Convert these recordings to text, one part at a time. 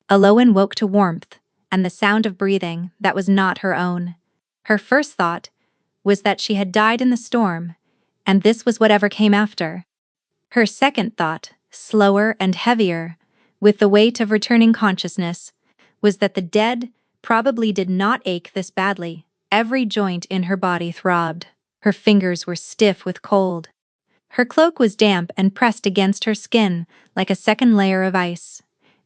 Aloan woke to warmth and the sound of breathing that was not her own. Her first thought was that she had died in the storm, and this was whatever came after. Her second thought, slower and heavier, with the weight of returning consciousness, was that the dead probably did not ache this badly. Every joint in her body throbbed. Her fingers were stiff with cold. Her cloak was damp and pressed against her skin like a second layer of ice.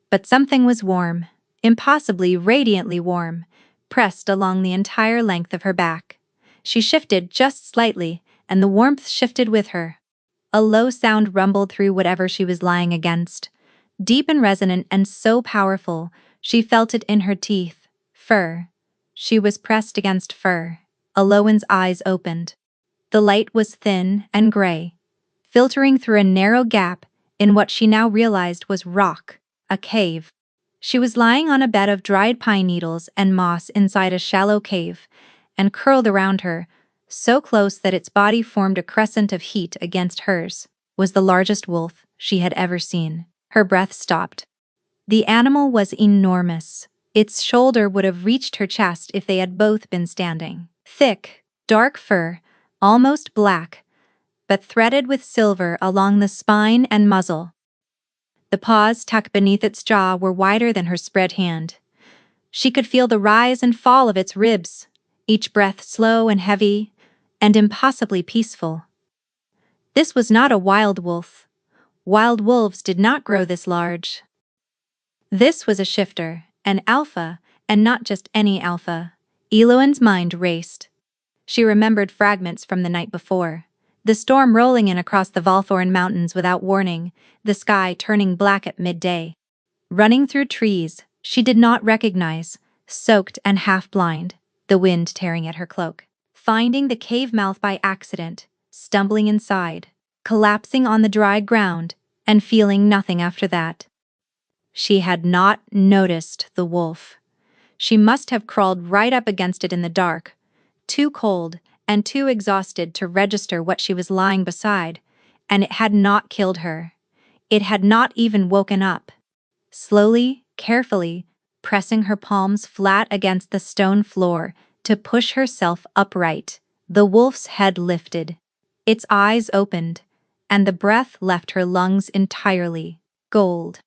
But something was warm, impossibly radiantly warm, pressed along the entire length of her back. She shifted just slightly, and the warmth shifted with her. A low sound rumbled through whatever she was lying against, deep and resonant and so powerful, she felt it in her teeth. Fur. She was pressed against fur. Aloan's eyes opened. The light was thin and gray, filtering through a narrow gap in what she now realized was rock, a cave. She was lying on a bed of dried pine needles and moss inside a shallow cave, and curled around her, so close that its body formed a crescent of heat against hers, was the largest wolf she had ever seen. Her breath stopped. The animal was enormous. Its shoulder would have reached her chest if they had both been standing. Thick, dark fur, almost black, but threaded with silver along the spine and muzzle. The paws tucked beneath its jaw were wider than her spread hand. She could feel the rise and fall of its ribs, each breath slow and heavy, and impossibly peaceful. This was not a wild wolf. Wild wolves did not grow this large. This was a shifter, an alpha, and not just any alpha. Eloan's mind raced. She remembered fragments from the night before. The storm rolling in across the Valthorn Mountains without warning, the sky turning black at midday. Running through trees she did not recognize, soaked and half-blind, the wind tearing at her cloak. Finding the cave mouth by accident, stumbling inside, collapsing on the dry ground, and feeling nothing after that. She had not noticed the wolf. She must have crawled right up against it in the dark, too cold and too exhausted to register what she was lying beside, and it had not killed her. It had not even woken up. Slowly, carefully, pressing her palms flat against the stone floor to push herself upright, the wolf's head lifted. Its eyes opened, and the breath left her lungs entirely. Gold.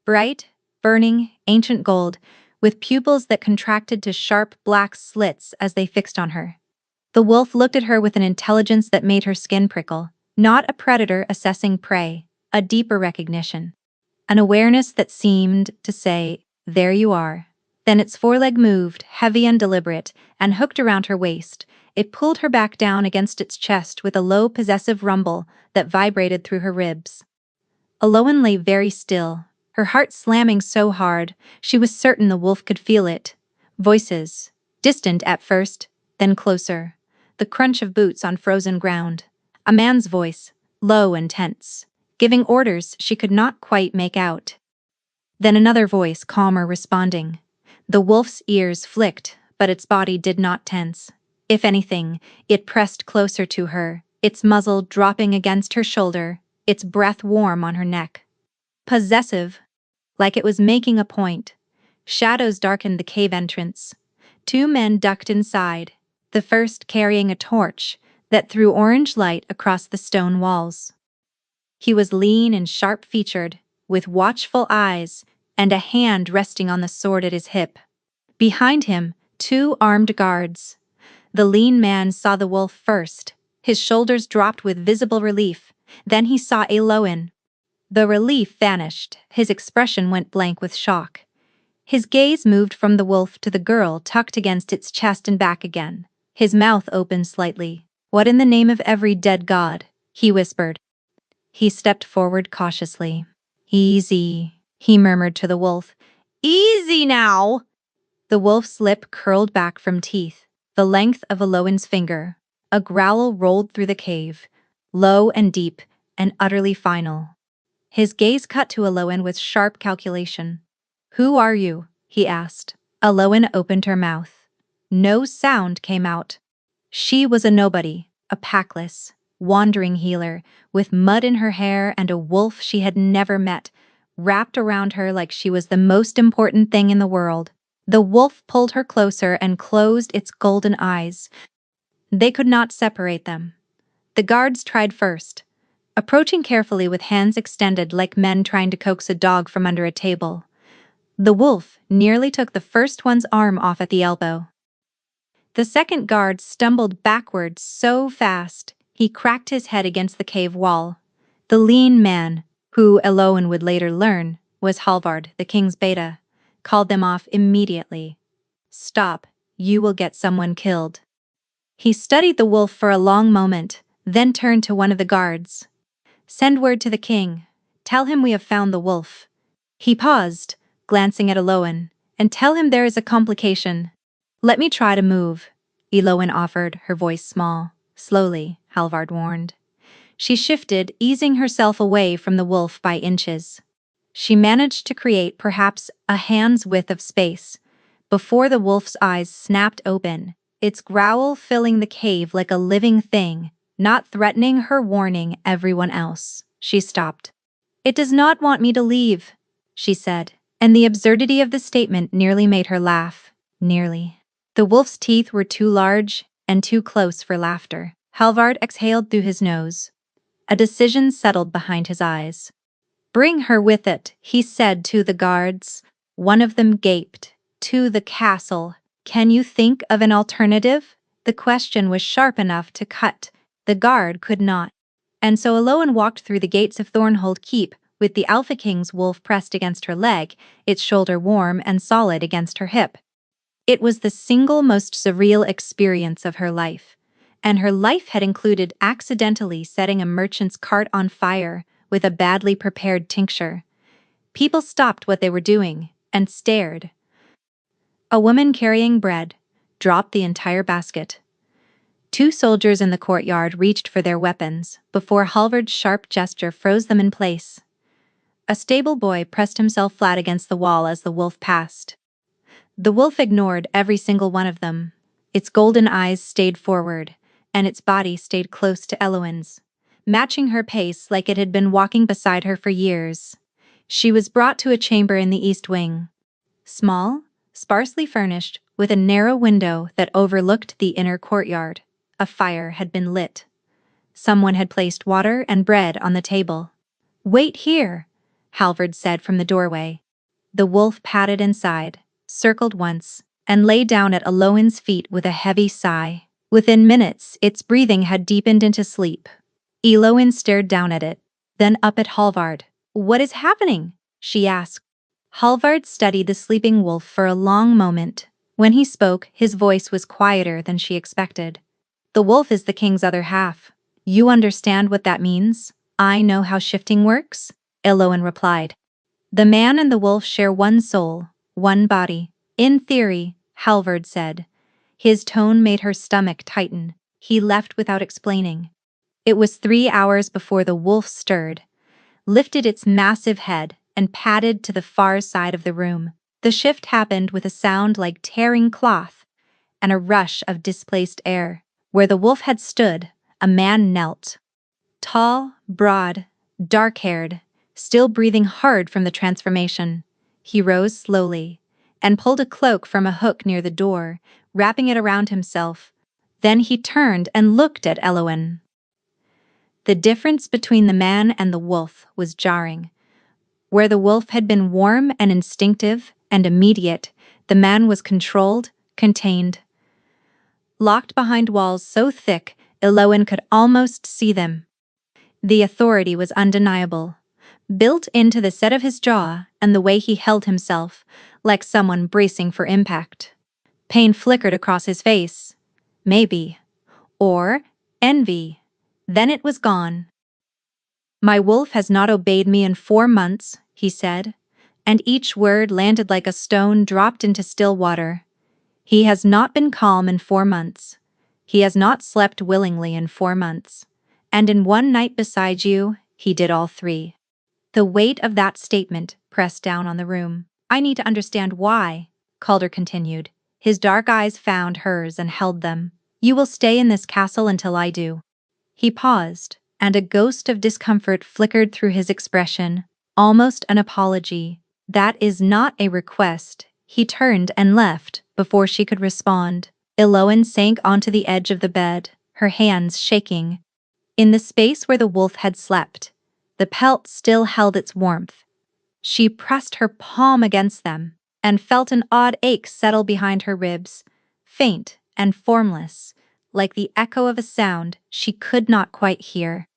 Bright, burning, ancient gold, with pupils that contracted to sharp black slits as they fixed on her. The wolf looked at her with an intelligence that made her skin prickle. Not a predator assessing prey, a deeper recognition. An awareness that seemed to say, "There you are." Then its foreleg moved, heavy and deliberate, and hooked around her waist. It pulled her back down against its chest with a low, possessive rumble that vibrated through her ribs. Aloan lay very still, her heart slamming so hard she was certain the wolf could feel it. Voices, distant at first, then closer. The crunch of boots on frozen ground. A man's voice, low and tense, giving orders she could not quite make out. Then another voice, calmer, responding. The wolf's ears flicked, but its body did not tense. If anything, it pressed closer to her, its muzzle dropping against her shoulder, its breath warm on her neck. Possessive, like it was making a point. Shadows darkened the cave entrance. Two men ducked inside, the first carrying a torch that threw orange light across the stone walls. He was lean and sharp-featured, with watchful eyes and a hand resting on the sword at his hip. Behind him, two armed guards. The lean man saw the wolf first. His shoulders dropped with visible relief. Then he saw Aloan. The relief vanished. His expression went blank with shock. His gaze moved from the wolf to the girl tucked against its chest and back again. His mouth opened slightly. "What in the name of every dead god?" he whispered. He stepped forward cautiously. "Easy," he murmured to the wolf. "Easy now!" The wolf's lip curled back from teeth, the length of Aloan's finger. A growl rolled through the cave, low and deep and utterly final. His gaze cut to Aloan with sharp calculation. "Who are you?" he asked. Aloan opened her mouth. No sound came out. She was a nobody, a packless, wandering healer, with mud in her hair and a wolf she had never met, wrapped around her like she was the most important thing in the world. The wolf pulled her closer and closed its golden eyes. They could not separate them. The guards tried first, approaching carefully with hands extended like men trying to coax a dog from under a table. The wolf nearly took the first one's arm off at the elbow. The second guard stumbled backwards so fast, he cracked his head against the cave wall. The lean man, who Eloin would later learn was Halvard, the king's beta, called them off immediately. "Stop, you will get someone killed." He studied the wolf for a long moment, then turned to one of the guards. "Send word to the king. Tell him we have found the wolf." He paused, glancing at Eloin, "and tell him there is a complication." "Let me try to move," Eloin offered, her voice small. "Slowly," Halvard warned. She shifted, easing herself away from the wolf by inches. She managed to create perhaps a hand's width of space before the wolf's eyes snapped open, its growl filling the cave like a living thing, not threatening her, warning everyone else. She stopped. "It does not want me to leave," she said, and the absurdity of the statement nearly made her laugh. Nearly. The wolf's teeth were too large and too close for laughter. Halvard exhaled through his nose. A decision settled behind his eyes. "Bring her with it," he said to the guards. One of them gaped. "To the castle. Can you think of an alternative?" The question was sharp enough to cut. The guard could not. And so Eloin walked through the gates of Thornhold Keep, with the Alpha King's wolf pressed against her leg, its shoulder warm and solid against her hip. It was the single most surreal experience of her life. And her life had included accidentally setting a merchant's cart on fire with a badly prepared tincture. People stopped what they were doing and stared. A woman carrying bread dropped the entire basket. Two soldiers in the courtyard reached for their weapons before Halvard's sharp gesture froze them in place. A stable boy pressed himself flat against the wall as the wolf passed. The wolf ignored every single one of them. Its golden eyes stayed forward, and its body stayed close to Eloin's, matching her pace like it had been walking beside her for years. She was brought to a chamber in the east wing. Small, sparsely furnished, with a narrow window that overlooked the inner courtyard. A fire had been lit. Someone had placed water and bread on the table. "Wait here," Halvard said from the doorway. The wolf padded inside, circled once, and lay down at Eloin's feet with a heavy sigh. Within minutes, its breathing had deepened into sleep. Eloin stared down at it, then up at Halvard. "What is happening?" she asked. Halvard studied the sleeping wolf for a long moment. When he spoke, his voice was quieter than she expected. "The wolf is the king's other half. You understand what that means?" "I know how shifting works," Eloin replied. "The man and the wolf share one soul, one body." "In theory," Halvard said. His tone made her stomach tighten. He left without explaining. It was 3 hours before the wolf stirred, lifted its massive head, and padded to the far side of the room. The shift happened with a sound like tearing cloth and a rush of displaced air. Where the wolf had stood, a man knelt. Tall, broad, dark-haired, still breathing hard from the transformation. He rose slowly and pulled a cloak from a hook near the door, wrapping it around himself. Then he turned and looked at Eloin. The difference between the man and the wolf was jarring. Where the wolf had been warm and instinctive and immediate, the man was controlled, contained. Locked behind walls so thick, Eloin could almost see them. The authority was undeniable, built into the set of his jaw and the way he held himself, like someone bracing for impact. Pain flickered across his face. Maybe. Or envy. Then it was gone. "My wolf has not obeyed me in 4 months," he said, and each word landed like a stone dropped into still water. "He has not been calm in 4 months. He has not slept willingly in 4 months. And in one night beside you, he did all 3. The weight of that statement pressed down on the room. "I need to understand why," Calder continued. His dark eyes found hers and held them. "You will stay in this castle until I do." He paused, and a ghost of discomfort flickered through his expression. almost an apology. "That is not a request." He turned and left before she could respond. Eloan sank onto the edge of the bed, her hands shaking. In the space where the wolf had slept, the pelt still held its warmth. She pressed her palm against them and felt an odd ache settle behind her ribs, faint and formless, like the echo of a sound she could not quite hear.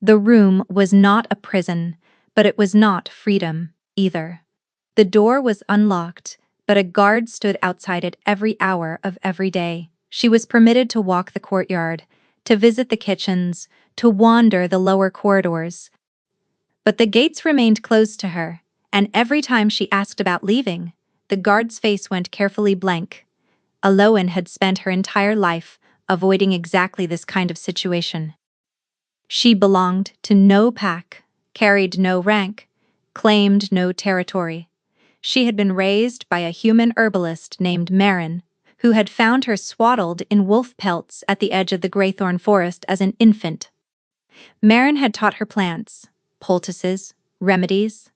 The room was not a prison, but it was not freedom either. The door was unlocked, but a guard stood outside it every hour of every day. She was permitted to walk the courtyard, to visit the kitchens, to wander the lower corridors. But the gates remained closed to her, and every time she asked about leaving, the guard's face went carefully blank. Eloan had spent her entire life avoiding exactly this kind of situation. She belonged to no pack, carried no rank, claimed no territory. She had been raised by a human herbalist named Marin, who had found her swaddled in wolf pelts at the edge of the Greythorn forest as an infant. Marin had taught her plants, poultices, remedies,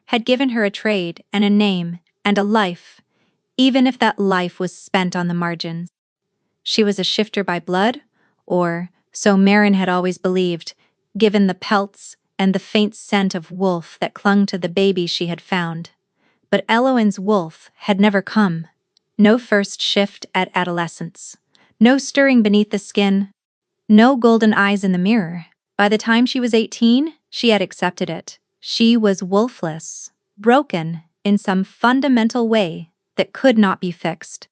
had given her a trade and a name and a life, even if that life was spent on the margins. She was a shifter by blood, or so Marin had always believed, given the pelts and the faint scent of wolf that clung to the baby she had found. But Eloan's wolf had never come. No first shift at adolescence. No stirring beneath the skin. No golden eyes in the mirror. By the time she was 18, she had accepted it. She was wolfless, broken in some fundamental way that could not be fixed.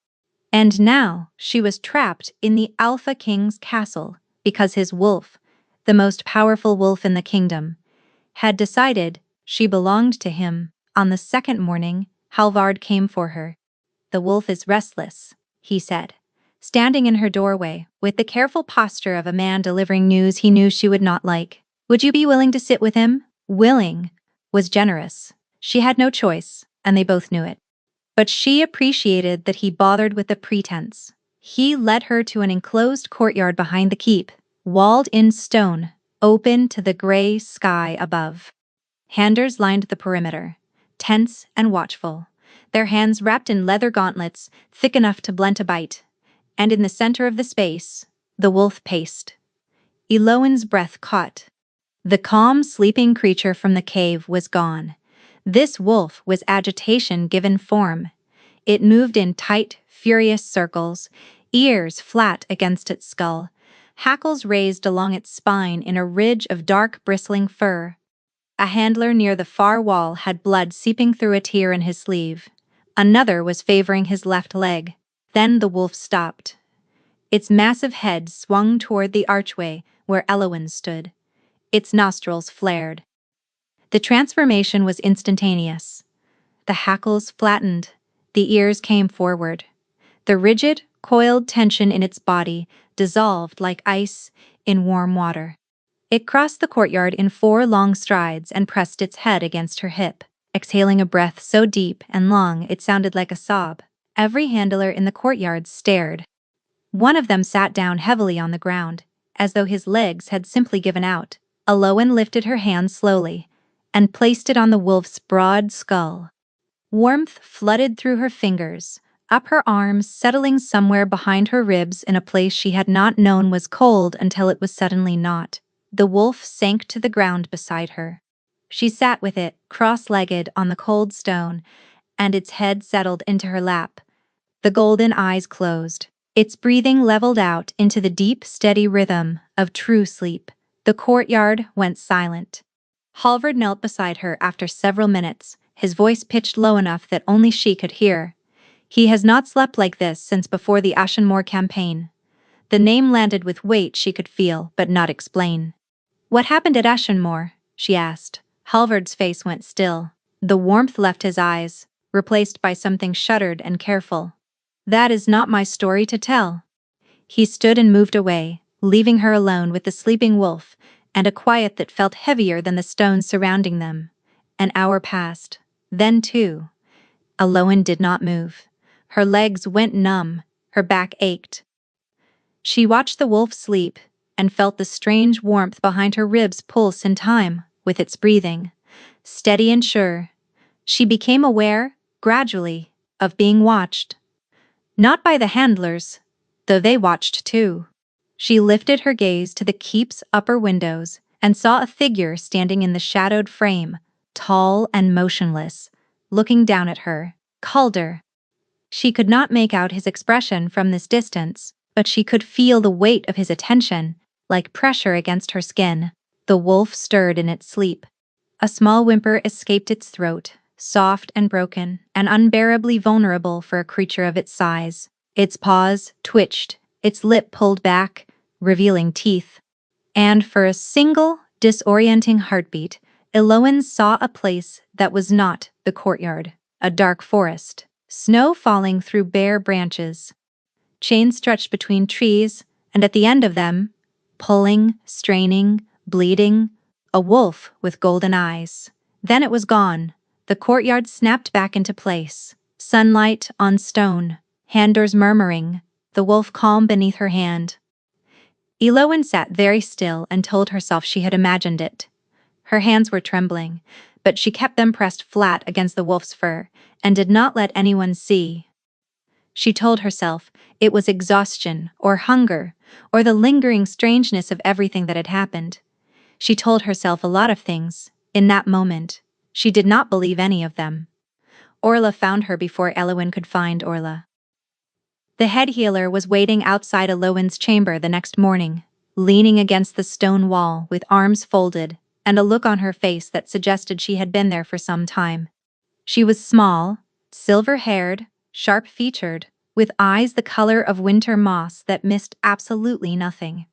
And now she was trapped in the Alpha King's castle because his wolf, the most powerful wolf in the kingdom, had decided she belonged to him. On the second morning, Halvard came for her. "The wolf is restless," he said, standing in her doorway with the careful posture of a man delivering news he knew she would not like. "Would you be willing to sit with him?" Willing was generous. She had no choice, and they both knew it. But she appreciated that he bothered with the pretense. He led her to an enclosed courtyard behind the keep, walled in stone, open to the gray sky above. Handers lined the perimeter, tense and watchful, their hands wrapped in leather gauntlets thick enough to blunt a bite. And in the center of the space, the wolf paced. Eloan's breath caught. The calm, sleeping creature from the cave was gone. This wolf was agitation given form. It moved in tight, furious circles, ears flat against its skull, hackles raised along its spine in a ridge of dark, bristling fur. A handler near the far wall had blood seeping through a tear in his sleeve. Another was favoring his left leg. Then the wolf stopped. Its massive head swung toward the archway where Eloan stood. Its nostrils flared. The transformation was instantaneous. The hackles flattened, the ears came forward. The rigid, coiled tension in its body dissolved like ice in warm water. It crossed the courtyard in 4 long strides and pressed its head against her hip, exhaling a breath so deep and long it sounded like a sob. Every handler in the courtyard stared. One of them sat down heavily on the ground, as though his legs had simply given out. Eloan lifted her hand slowly and placed it on the wolf's broad skull. Warmth flooded through her fingers, up her arms, settling somewhere behind her ribs in a place she had not known was cold until it was suddenly not. The wolf sank to the ground beside her. She sat with it, cross-legged on the cold stone, and its head settled into her lap. The golden eyes closed. Its breathing leveled out into the deep, steady rhythm of true sleep. The courtyard went silent. Halvard knelt beside her after several minutes, his voice pitched low enough that only she could hear. He has not slept like this since before the Ashenmoor campaign. The name landed with weight she could feel, but not explain. "What happened at Ashenmoor?" she asked. Halvard's face went still. The warmth left his eyes, replaced by something shuttered and careful. "That is not my story to tell." He stood and moved away, leaving her alone with the sleeping wolf, and a quiet that felt heavier than the stones surrounding them. An hour passed. Then 2. Eloan did not move. Her legs went numb, her back ached. She watched the wolf sleep, and felt the strange warmth behind her ribs pulse in time with its breathing. steady and sure. She became aware, gradually, of being watched. Not by the handlers, though they watched too. She lifted her gaze to the keep's upper windows and saw a figure standing in the shadowed frame, tall and motionless, looking down at her. Calder. She could not make out his expression from this distance, but she could feel the weight of his attention, like pressure against her skin. The wolf stirred in its sleep. A small whimper escaped its throat, soft and broken, and unbearably vulnerable for a creature of its size. Its paws twitched, its lip pulled back, revealing teeth. And for a single, disorienting heartbeat, Eloin saw a place that was not the courtyard. A dark forest, snow falling through bare branches. Chains stretched between trees, and at the end of them, pulling, straining, bleeding, a wolf with golden eyes. Then it was gone. The courtyard snapped back into place. Sunlight on stone, handers murmuring, the wolf calm beneath her hand. Eloin sat very still and told herself she had imagined it. Her hands were trembling, but she kept them pressed flat against the wolf's fur and did not let anyone see. She told herself it was exhaustion or hunger or the lingering strangeness of everything that had happened. She told herself a lot of things. In that moment, she did not believe any of them. Orla found her before Eloin could find Orla. The head healer was waiting outside Eloin's chamber the next morning, leaning against the stone wall with arms folded and a look on her face that suggested she had been there for some time. She was small, silver-haired, sharp-featured, with eyes the color of winter moss that missed absolutely nothing.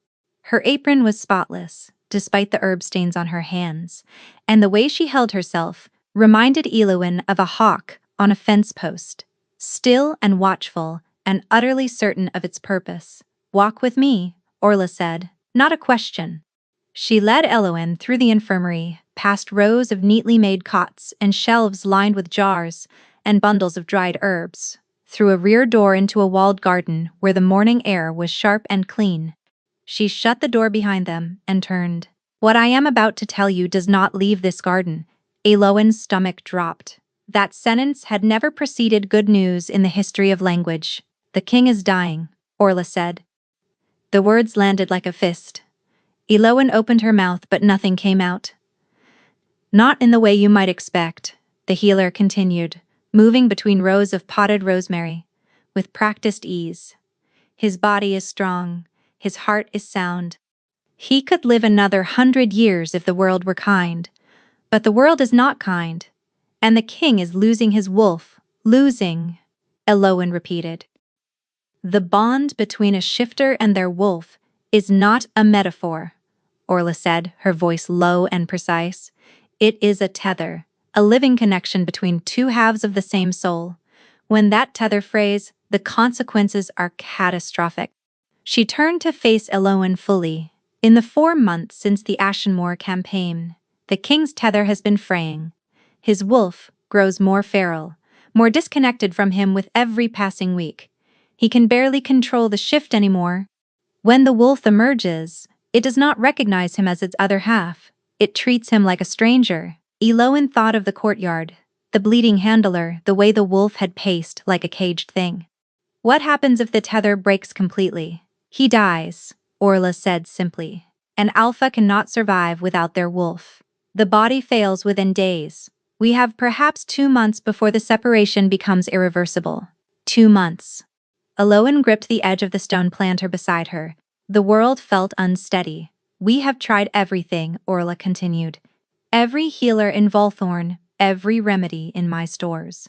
Her apron was spotless, despite the herb stains on her hands, and the way she held herself reminded Eloin of a hawk on a fence post, still and watchful and utterly certain of its purpose. "Walk with me," Orla said, not a question. She led Eloin through the infirmary, past rows of neatly made cots and shelves lined with jars and bundles of dried herbs, through a rear door into a walled garden where the morning air was sharp and clean. She shut the door behind them and turned. "What I am about to tell you does not leave this garden." Eloin's stomach dropped. That sentence had never preceded good news in the history of language. "The king is dying," Orla said. The words landed like a fist. Eloin opened her mouth but nothing came out. "Not in the way you might expect," the healer continued, moving between rows of potted rosemary, with practiced ease. "His body is strong, his heart is sound. He could live another 100 years if the world were kind. But the world is not kind, and the king is losing his wolf, losing," Eloin repeated. "The bond between a shifter and their wolf is not a metaphor," Orla said, her voice low and precise. "It is a tether, a living connection between two halves of the same soul. When that tether frays, the consequences are catastrophic." She turned to face Eloin fully. "In the 4 months since the Ashenmoor campaign, the king's tether has been fraying. His wolf grows more feral, more disconnected from him with every passing week. He can barely control the shift anymore. When the wolf emerges, it does not recognize him as its other half. It treats him like a stranger." Eloin thought of the courtyard, the bleeding handler, the way the wolf had paced like a caged thing. "What happens if the tether breaks completely?" "He dies," Orla said simply. "An alpha cannot survive without their wolf. The body fails within days. We have perhaps 2 months before the separation becomes irreversible." 2 months. Eloin gripped the edge of the stone planter beside her. The world felt unsteady. "We have tried everything," Orla continued. "Every healer in Volthorn, every remedy in my stores.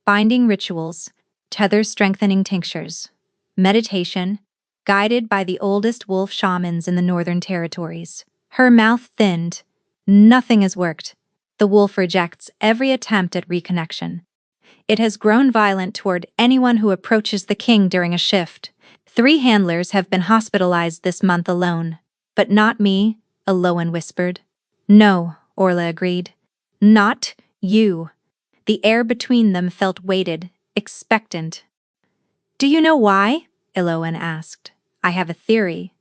Binding rituals, tether-strengthening tinctures, meditation, guided by the oldest wolf shamans in the Northern Territories." Her mouth thinned. "Nothing has worked. The wolf rejects every attempt at reconnection. It has grown violent toward anyone who approaches the king during a shift. 3 handlers have been hospitalized this month alone." "But not me," Eloin whispered. "No," Orla agreed. "Not you." The air between them felt weighted, expectant. "Do you know why?" Eloin asked. "I have a theory."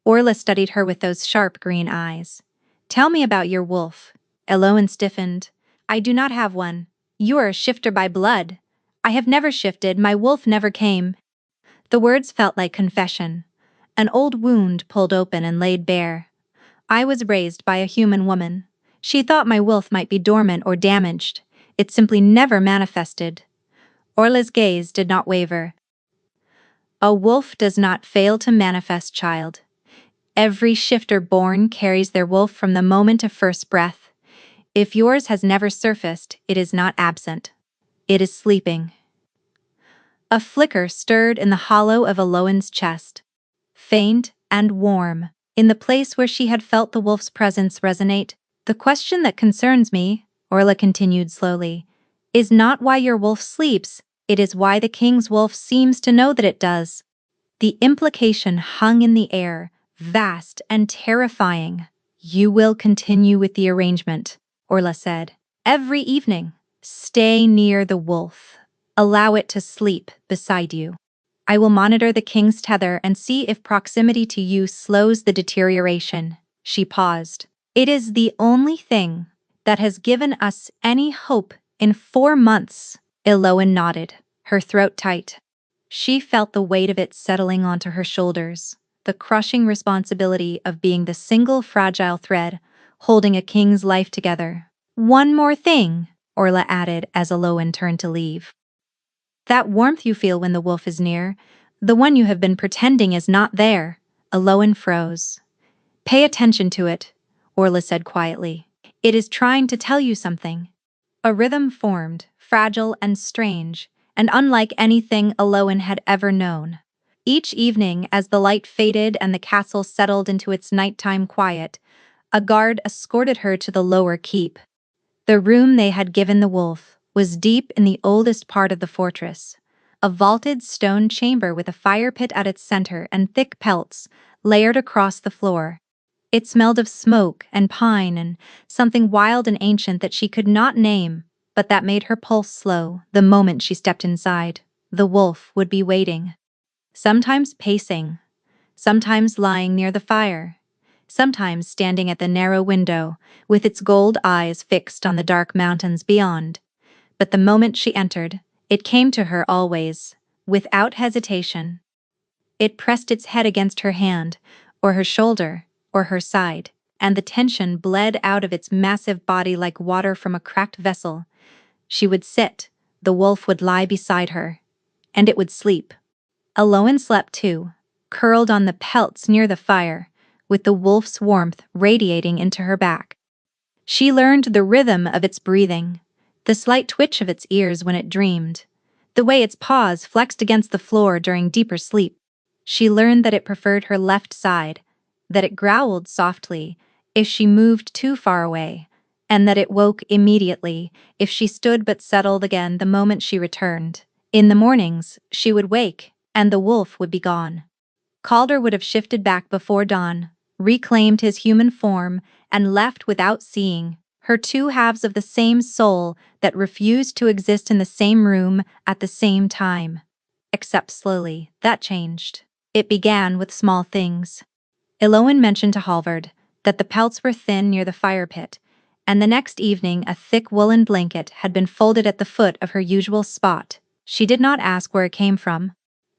Orla studied her with those sharp green eyes. "Tell me about your wolf." Eloin stiffened. I do not have one. You are a shifter by blood. I have never shifted, my wolf never came. The words felt like confession. An old wound pulled open and laid bare. I was raised by a human woman. She thought my wolf might be dormant or damaged. It simply never manifested. Orla's gaze did not waver. A wolf does not fail to manifest, child. Every shifter born carries their wolf from the moment of first breath. If yours has never surfaced, it is not absent. It is sleeping. A flicker stirred in the hollow of Aloan's chest. Faint and warm, in the place where she had felt the wolf's presence resonate. The question that concerns me, Orla continued slowly, is not why your wolf sleeps, it is why the king's wolf seems to know that it does. The implication hung in the air, vast and terrifying. You will continue with the arrangement, Orla said. Every evening, stay near the wolf. Allow it to sleep beside you. I will monitor the king's tether and see if proximity to you slows the deterioration. She paused. It is the only thing that has given us any hope in 4 months. Aloan nodded, her throat tight. She felt the weight of it settling onto her shoulders, the crushing responsibility of being the single fragile thread holding a king's life together. One more thing, Orla added as Aloan turned to leave. That warmth you feel when the wolf is near, the one you have been pretending is not there. Aloan froze. Pay attention to it, Orla said quietly. It is trying to tell you something. A rhythm formed, fragile and strange, and unlike anything Aloan had ever known. Each evening, as the light faded and the castle settled into its nighttime quiet, a guard escorted her to the lower keep. The room they had given the wolf was deep in the oldest part of the fortress, a vaulted stone chamber with a fire pit at its center and thick pelts layered across the floor. It smelled of smoke and pine and something wild and ancient that she could not name, but that made her pulse slow the moment she stepped inside. The wolf would be waiting. Sometimes pacing, sometimes lying near the fire, sometimes standing at the narrow window, with its gold eyes fixed on the dark mountains beyond. But the moment she entered, it came to her always, without hesitation. It pressed its head against her hand, or her shoulder, or her side, and the tension bled out of its massive body like water from a cracked vessel. She would sit, the wolf would lie beside her, and it would sleep. Aloan slept too, curled on the pelts near the fire, with the wolf's warmth radiating into her back. She learned the rhythm of its breathing, the slight twitch of its ears when it dreamed, the way its paws flexed against the floor during deeper sleep. She learned that it preferred her left side, that it growled softly if she moved too far away, and that it woke immediately if she stood but settled again the moment she returned. In the mornings, she would wake, and the wolf would be gone. Calder would have shifted back before dawn, reclaimed his human form, and left without seeing her two halves of the same soul that refused to exist in the same room at the same time. Except slowly, that changed. It began with small things. Aloan mentioned to Halvard that the pelts were thin near the fire pit, and the next evening a thick woolen blanket had been folded at the foot of her usual spot. She did not ask where it came from.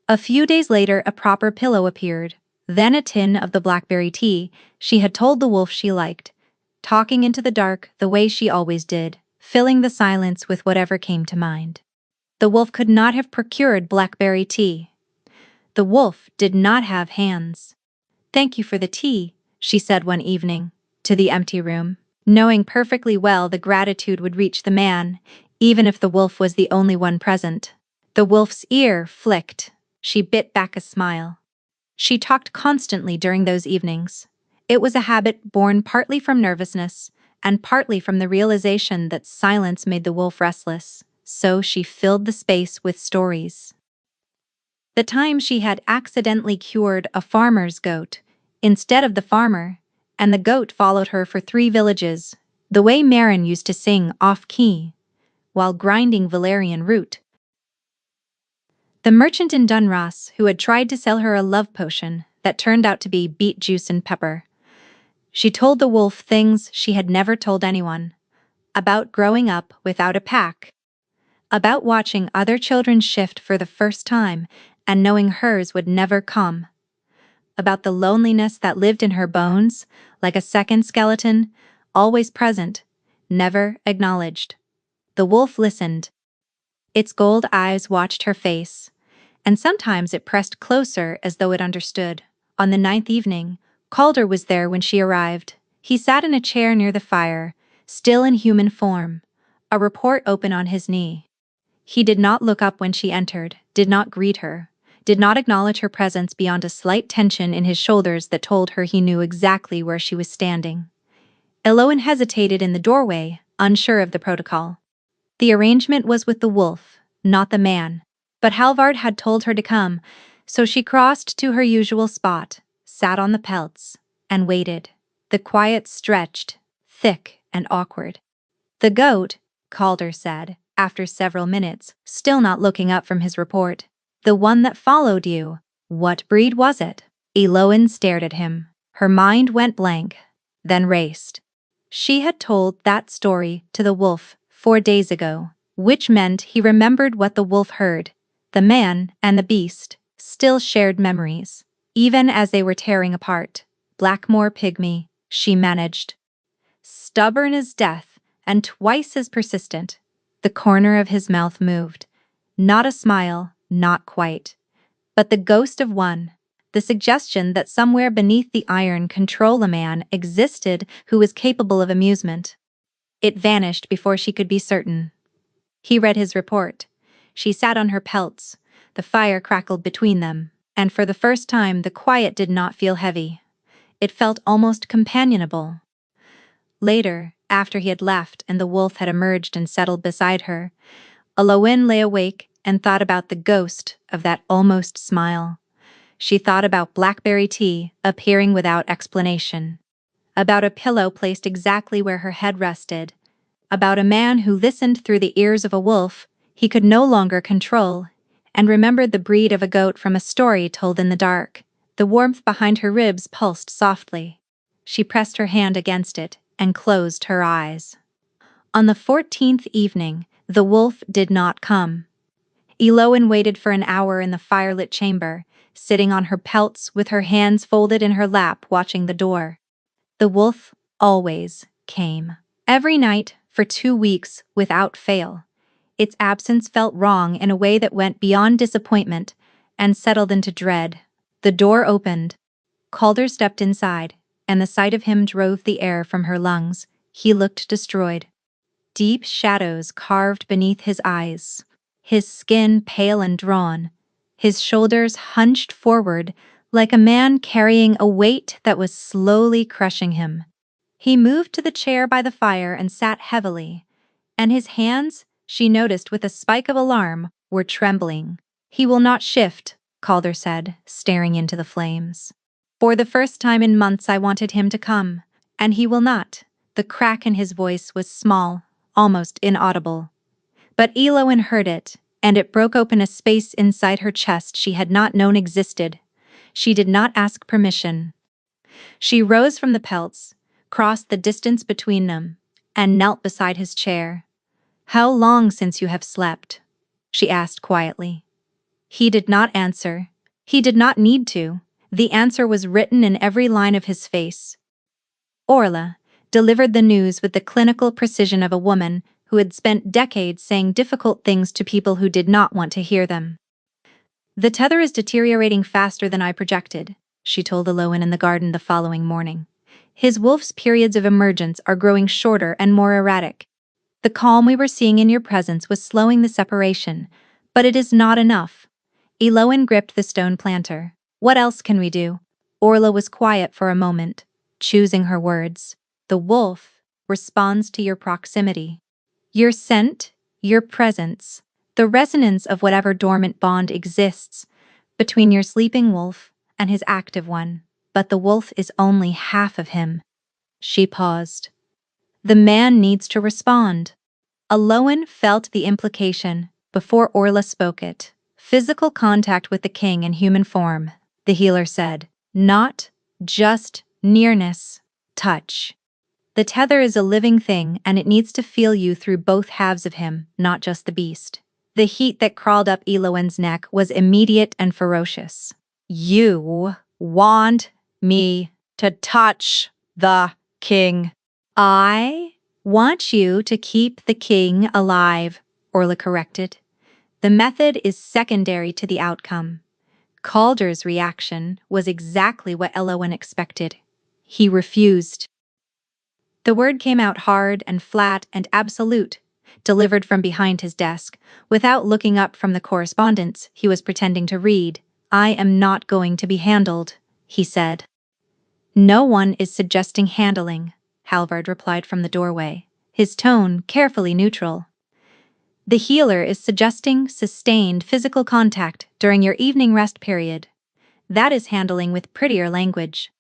A few days later, a proper pillow appeared, then a tin of the blackberry tea she had told the wolf she liked, talking into the dark the way she always did, filling the silence with whatever came to mind. The wolf could not have procured blackberry tea. The wolf did not have hands. "Thank you for the tea," she said one evening, to the empty room, knowing perfectly well the gratitude would reach the man, even if the wolf was the only one present. The wolf's ear flicked. She bit back a smile. She talked constantly during those evenings. It was a habit born partly from nervousness and partly from the realization that silence made the wolf restless, so she filled the space with stories. The time she had accidentally cured a farmer's goat instead of the farmer, and the goat followed her for 3 villages, the way Marin used to sing off-key while grinding valerian root. The merchant in Dunross who had tried to sell her a love potion that turned out to be beet juice and pepper. She told the wolf things she had never told anyone. about growing up without a pack, about watching other children shift for the first time and knowing hers would never come, about the loneliness that lived in her bones, like a second skeleton, always present, never acknowledged. The wolf listened. Its gold eyes watched her face, and sometimes it pressed closer as though it understood. On the ninth evening, Calder was there when she arrived. He sat in a chair near the fire, still in human form, a report open on his knee. He did not look up when she entered, did not greet her, did not acknowledge her presence beyond a slight tension in his shoulders that told her he knew exactly where she was standing. Eloin hesitated in the doorway, unsure of the protocol. The arrangement was with the wolf, not the man, but Halvard had told her to come, so she crossed to her usual spot, sat on the pelts, and waited. The quiet stretched, thick and awkward. "The goat," Calder said, after several minutes, still not looking up from his report. "The one that followed you. What breed was it?" Eloin stared at him. Her mind went blank, then raced. She had told that story to the wolf 4 days ago, which meant he remembered what the wolf heard. The man and the beast still shared memories, even as they were tearing apart. Blackmore pygmy, she managed. Stubborn as death, and twice as persistent. The corner of his mouth moved. Not a smile, not quite. But the ghost of one. The suggestion that somewhere beneath the iron control a man existed who was capable of amusement. It vanished before she could be certain. He read his report. She sat on her pelts. The fire crackled between them, and for the first time the quiet did not feel heavy. It felt almost companionable. Later, after he had left and the wolf had emerged and settled beside her, Eloin lay awake and thought about the ghost of that almost smile. She thought about blackberry tea appearing without explanation, about a pillow placed exactly where her head rested, about a man who listened through the ears of a wolf he could no longer control, and remembered the breed of a goat from a story told in the dark. The warmth behind her ribs pulsed softly. She pressed her hand against it and closed her eyes. On the 14th evening, the wolf did not come. Eloin waited for an hour in the firelit chamber, sitting on her pelts with her hands folded in her lap watching the door. The wolf always came. Every night, for 2 weeks, without fail. Its absence felt wrong in a way that went beyond disappointment and settled into dread. The door opened. Calder stepped inside, and the sight of him drove the air from her lungs. He looked destroyed. Deep shadows carved beneath his eyes. His skin pale and drawn. His shoulders hunched forward like a man carrying a weight that was slowly crushing him. He moved to the chair by the fire and sat heavily, and his hands, she noticed with a spike of alarm, were trembling. "He will not shift," Calder said, staring into the flames. "For the first time in months I wanted him to come, and he will not." The crack in his voice was small, almost inaudible. But Eloin heard it, and it broke open a space inside her chest she had not known existed. She did not ask permission. She rose from the pelts, crossed the distance between them, and knelt beside his chair. "How long since you have slept?" she asked quietly. He did not answer. He did not need to. The answer was written in every line of his face. Orla delivered the news with the clinical precision of a woman who had spent decades saying difficult things to people who did not want to hear them. "The tether is deteriorating faster than I projected," she told Eloin in the garden the following morning. "His wolf's periods of emergence are growing shorter and more erratic. The calm we were seeing in your presence was slowing the separation, but it is not enough." Eloin gripped the stone planter. "What else can we do?" Orla was quiet for a moment, choosing her words. "The wolf responds to your proximity. Your scent, your presence, the resonance of whatever dormant bond exists between your sleeping wolf and his active one. But the wolf is only half of him." She paused. "The man needs to respond." Eloin felt the implication before Orla spoke it. "Physical contact with the king in human form," the healer said. "Not just nearness, touch." The tether is a living thing and it needs to feel you through both halves of him, not just the beast. The heat that crawled up Eloan's neck was immediate and ferocious. You want me to touch the king? I want you to keep the king alive, Orla corrected. The method is secondary to the outcome. Calder's reaction was exactly what Eloan expected. He refused. The word came out hard and flat and absolute, delivered from behind his desk, without looking up from the correspondence he was pretending to read. I am not going to be handled, he said. No one is suggesting handling, Halvard replied from the doorway, his tone carefully neutral. The healer is suggesting sustained physical contact during your evening rest period. That is handling with prettier language.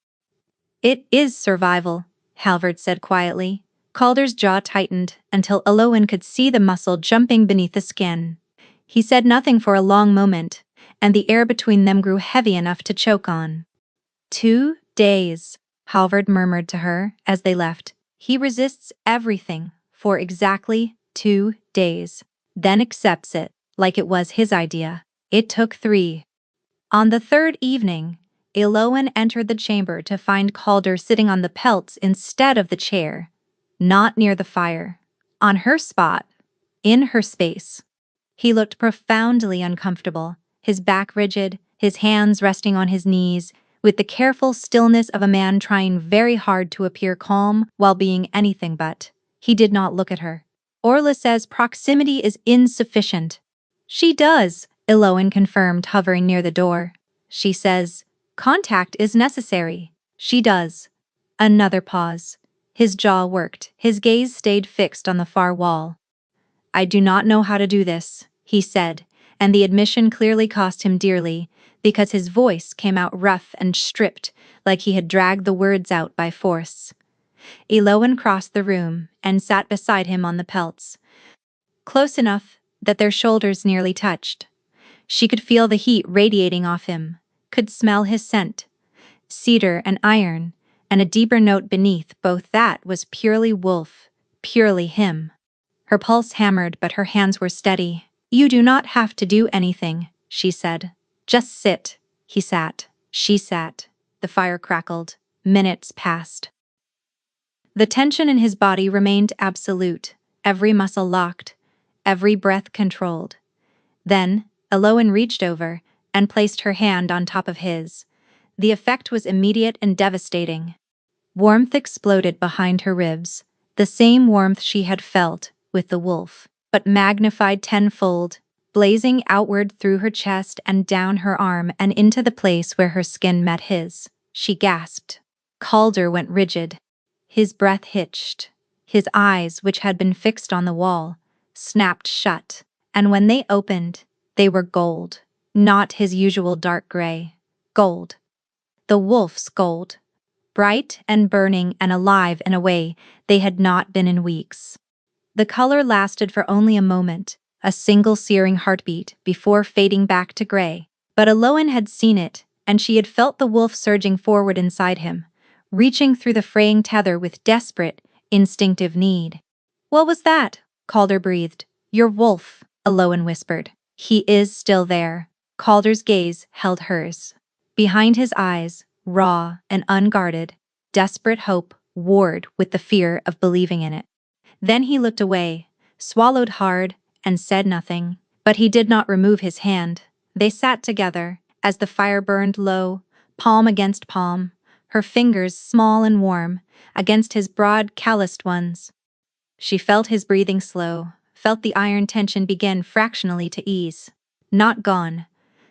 It is survival, Halvard said quietly. Calder's jaw tightened until Eloan could see the muscle jumping beneath the skin. He said nothing for a long moment, and the air between them grew heavy enough to choke on. 2 days, Halvard murmured to her as they left. He resists everything for exactly 2 days, then accepts it like it was his idea. It took 3. On the third evening, Eloan entered the chamber to find Calder sitting on the pelts instead of the chair, not near the fire, on her spot, in her space. He looked profoundly uncomfortable, his back rigid, his hands resting on his knees, with the careful stillness of a man trying very hard to appear calm while being anything but. He did not look at her. Orla says proximity is insufficient. She does, Eloan confirmed, hovering near the door. She says, contact is necessary. She does. Another pause. His jaw worked, his gaze stayed fixed on the far wall. I do not know how to do this, he said, and the admission clearly cost him dearly, because his voice came out rough and stripped, like he had dragged the words out by force. Eloan crossed the room and sat beside him on the pelts, close enough that their shoulders nearly touched. She could feel the heat radiating off him, could smell his scent, cedar and iron, and a deeper note beneath both that was purely wolf, purely him. Her pulse hammered, but her hands were steady. You do not have to do anything, she said. Just sit. He sat. She sat. The fire crackled. Minutes passed. The tension in his body remained absolute, every muscle locked, every breath controlled. Then, Eloan reached over and placed her hand on top of his. The effect was immediate and devastating. Warmth exploded behind her ribs, the same warmth she had felt with the wolf, but magnified tenfold, blazing outward through her chest and down her arm and into the place where her skin met his. She gasped. Calder went rigid. His breath hitched. His eyes, which had been fixed on the wall, snapped shut, and when they opened, they were gold, not his usual dark gray. Gold. The wolf's gold. Bright and burning and alive in a way they had not been in weeks. The color lasted for only a moment, a single searing heartbeat, before fading back to gray. But Eloan had seen it, and she had felt the wolf surging forward inside him, reaching through the fraying tether with desperate, instinctive need. What was that? Calder breathed. Your wolf, Eloan whispered. He is still there. Calder's gaze held hers. Behind his eyes, raw and unguarded, desperate hope warred with the fear of believing in it. Then he looked away, swallowed hard, and said nothing, but he did not remove his hand. They sat together, as the fire burned low, palm against palm, her fingers small and warm, against his broad, calloused ones. She felt his breathing slow, felt the iron tension begin fractionally to ease. Not gone,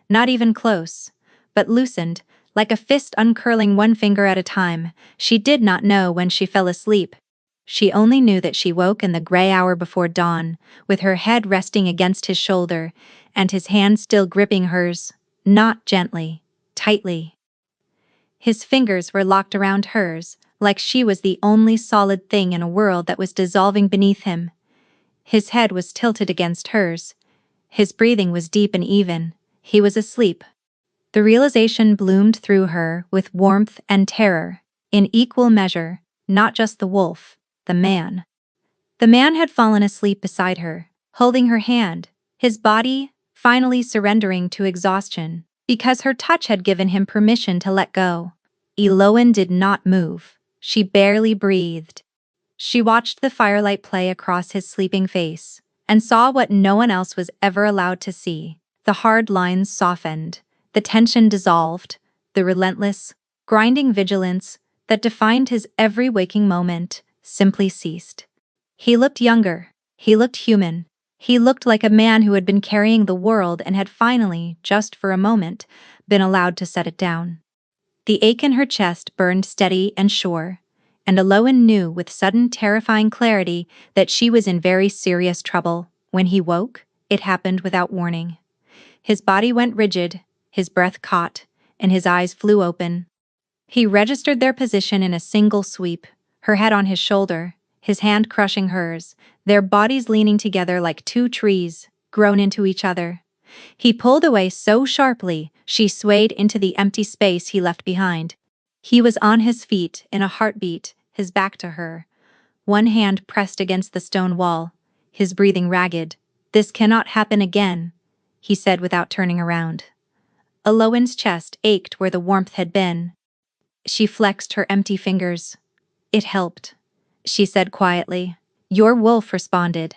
not even close, but loosened, like a fist uncurling one finger at a time. She did not know when she fell asleep. She only knew that she woke in the gray hour before dawn, with her head resting against his shoulder, and his hand still gripping hers, not gently, tightly. His fingers were locked around hers, like she was the only solid thing in a world that was dissolving beneath him. His head was tilted against hers. His breathing was deep and even. He was asleep. The realization bloomed through her with warmth and terror, in equal measure, not just the wolf, the man. The man had fallen asleep beside her, holding her hand, his body finally surrendering to exhaustion, because her touch had given him permission to let go. Eloan did not move. She barely breathed. She watched the firelight play across his sleeping face, and saw what no one else was ever allowed to see. The hard lines softened, the tension dissolved, the relentless, grinding vigilance that defined his every waking moment simply ceased. He looked younger. He looked human. He looked like a man who had been carrying the world and had finally, just for a moment, been allowed to set it down. The ache in her chest burned steady and sure, and Eloan knew with sudden terrifying clarity that she was in very serious trouble. When he woke, it happened without warning. His body went rigid, his breath caught, and his eyes flew open. He registered their position in a single sweep, her head on his shoulder, his hand crushing hers, their bodies leaning together like two trees, grown into each other. He pulled away so sharply, she swayed into the empty space he left behind. He was on his feet in a heartbeat, his back to her, one hand pressed against the stone wall, his breathing ragged. "This cannot happen again," he said without turning around. Eloan's chest ached where the warmth had been. She flexed her empty fingers. "It helped," she said quietly. "Your wolf responded.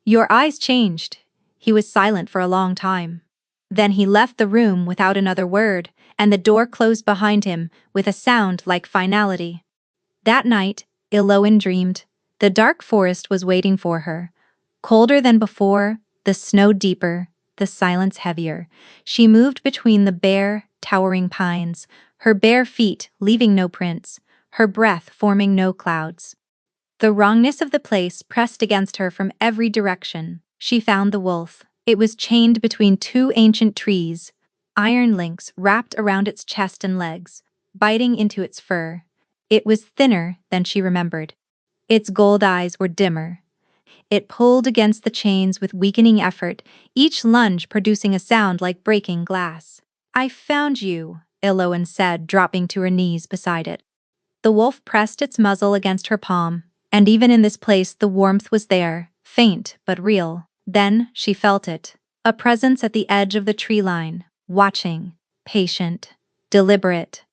Your eyes changed." He was silent for a long time. Then he left the room without another word, and the door closed behind him with a sound like finality. That night, Eloan dreamed. The dark forest was waiting for her. Colder than before, the snow deeper, the silence heavier. She moved between the bare, towering pines, her bare feet leaving no prints, her breath forming no clouds. The wrongness of the place pressed against her from every direction. She found the wolf. It was chained between two ancient trees, iron links wrapped around its chest and legs, biting into its fur. It was thinner than she remembered. Its gold eyes were dimmer. It pulled against the chains with weakening effort, each lunge producing a sound like breaking glass. "I found you," Eloan said, dropping to her knees beside it. The wolf pressed its muzzle against her palm, and even in this place the warmth was there, faint but real. Then she felt it, a presence at the edge of the tree line, watching, patient, deliberate.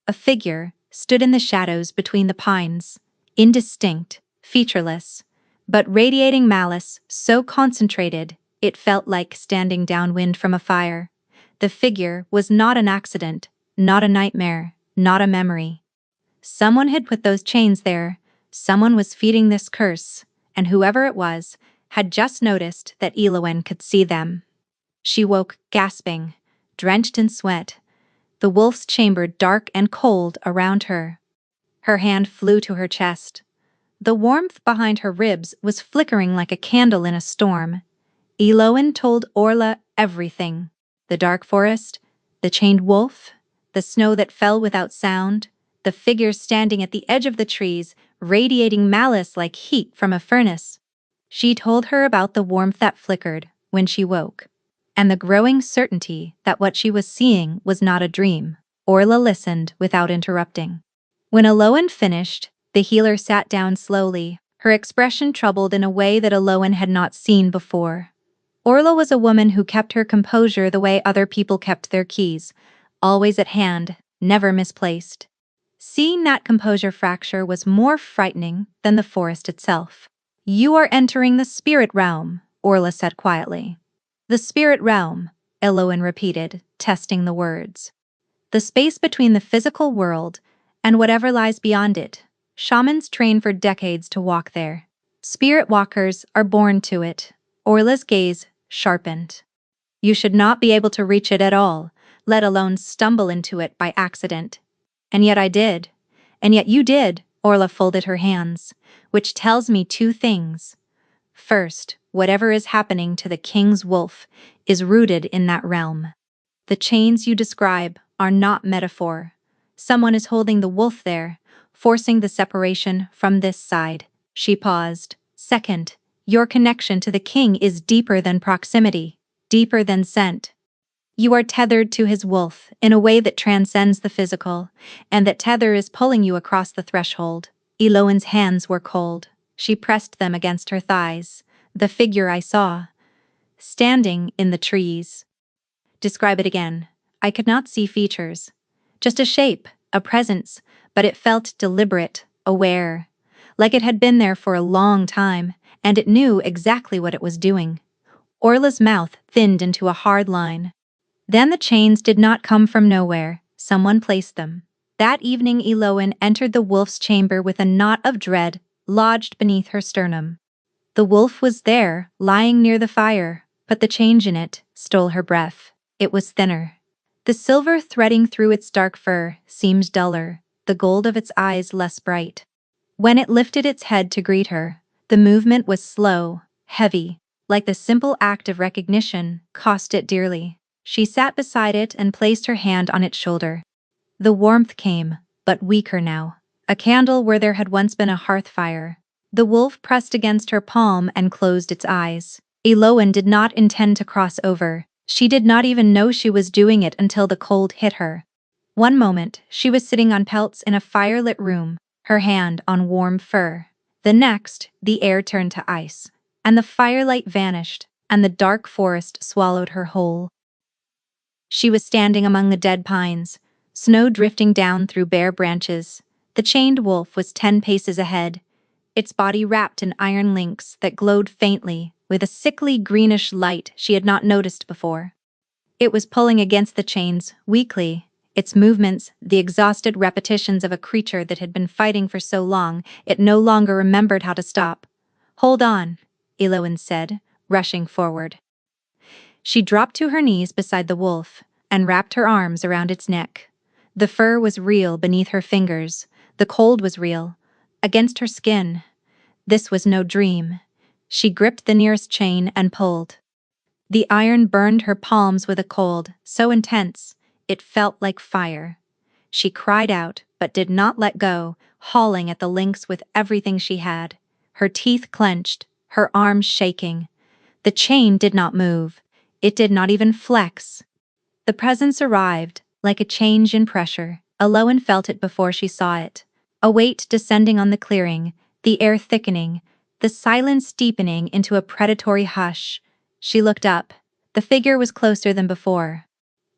A figure stood in the shadows between the pines, indistinct, featureless, but radiating malice so concentrated it felt like standing downwind from a fire. The figure was not an accident, not a nightmare, not a memory. Someone had put those chains there, someone was feeding this curse, and whoever it was had just noticed that Eloan could see them. She woke, gasping, drenched in sweat, the wolf's chamber dark and cold around her. Her hand flew to her chest. The warmth behind her ribs was flickering like a candle in a storm. Eloan told Orla everything. The dark forest, the chained wolf, the snow that fell without sound, the figures standing at the edge of the trees, radiating malice like heat from a furnace. She told her about the warmth that flickered when she woke, and the growing certainty that what she was seeing was not a dream. Orla listened without interrupting. When Eloan finished, the healer sat down slowly, her expression troubled in a way that Eloan had not seen before. Orla was a woman who kept her composure the way other people kept their keys, always at hand, never misplaced. Seeing that composure fracture was more frightening than the forest itself. "You are entering the spirit realm," Orla said quietly. "The spirit realm," Eloan repeated, testing the words. "The space between the physical world and whatever lies beyond it. Shamans train for decades to walk there. Spirit walkers are born to it." Orla's gaze sharpened. "You should not be able to reach it at all, let alone stumble into it by accident. And yet I did. And yet you did." Orla folded her hands, "which tells me two things. First, whatever is happening to the king's wolf is rooted in that realm. The chains you describe are not metaphor. Someone is holding the wolf there, forcing the separation from this side." She paused. "Second, your connection to the king is deeper than proximity, deeper than scent. You are tethered to his wolf in a way that transcends the physical, and that tether is pulling you across the threshold. Eloan's hands were cold. She pressed them against her thighs. The figure I saw, standing in the trees. Describe it again. I could not see features. Just a shape, a presence, but it felt deliberate, aware. Like it had been there for a long time, and it knew exactly what it was doing. Orla's mouth thinned into a hard line. Then the chains did not come from nowhere. Someone placed them. That evening Eloan entered the wolf's chamber with a knot of dread lodged beneath her sternum. The wolf was there, lying near the fire, but the change in it stole her breath. It was thinner. The silver threading through its dark fur seemed duller, the gold of its eyes less bright. When it lifted its head to greet her, the movement was slow, heavy, like the simple act of recognition cost it dearly. She sat beside it and placed her hand on its shoulder. The warmth came, but weaker now. A candle where there had once been a hearth fire. The wolf pressed against her palm and closed its eyes. Eloan did not intend to cross over. She did not even know she was doing it until the cold hit her. One moment, she was sitting on pelts in a firelit room, her hand on warm fur. The next, the air turned to ice, and the firelight vanished, and the dark forest swallowed her whole. She was standing among the dead pines, snow drifting down through bare branches. The chained wolf was 10 paces ahead, its body wrapped in iron links that glowed faintly with a sickly greenish light she had not noticed before. It was pulling against the chains, weakly, its movements the exhausted repetitions of a creature that had been fighting for so long it no longer remembered how to stop. "Hold on," Eloan said, rushing forward. She dropped to her knees beside the wolf and wrapped her arms around its neck. The fur was real beneath her fingers, the cold was real, against her skin. This was no dream. She gripped the nearest chain and pulled. The iron burned her palms with a cold so intense it felt like fire. She cried out, but did not let go, hauling at the links with everything she had. Her teeth clenched, her arms shaking. The chain did not move. It did not even flex. The presence arrived, like a change in pressure. Eloan felt it before she saw it. A weight descending on the clearing, the air thickening, the silence deepening into a predatory hush. She looked up. The figure was closer than before.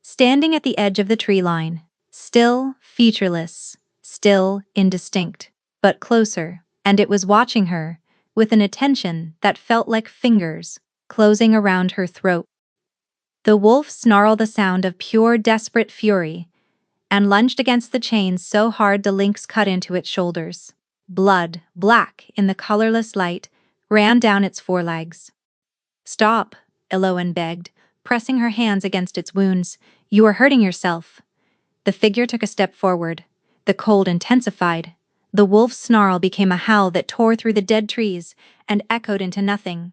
Standing at the edge of the tree line. Still, featureless. Still, indistinct. But closer. And it was watching her, with an attention that felt like fingers, closing around her throat. The wolf snarled a sound of pure desperate fury, and lunged against the chains so hard the links cut into its shoulders. Blood, black in the colorless light, ran down its forelegs. "Stop," Eloan begged, pressing her hands against its wounds. "You are hurting yourself." The figure took a step forward. The cold intensified. The wolf's snarl became a howl that tore through the dead trees and echoed into nothing.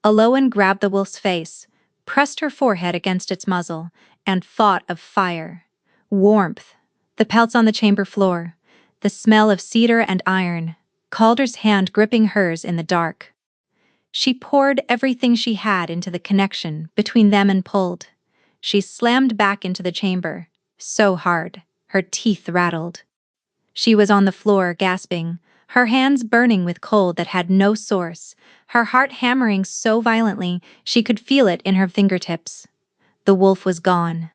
Eloan grabbed the wolf's face, pressed her forehead against its muzzle, and thought of fire. Warmth. The pelts on the chamber floor. The smell of cedar and iron. Calder's hand gripping hers in the dark. She poured everything she had into the connection between them and pulled. She slammed back into the chamber, so hard, her teeth rattled. She was on the floor, gasping, her hands burning with cold that had no source, her heart hammering so violently she could feel it in her fingertips. The wolf was gone.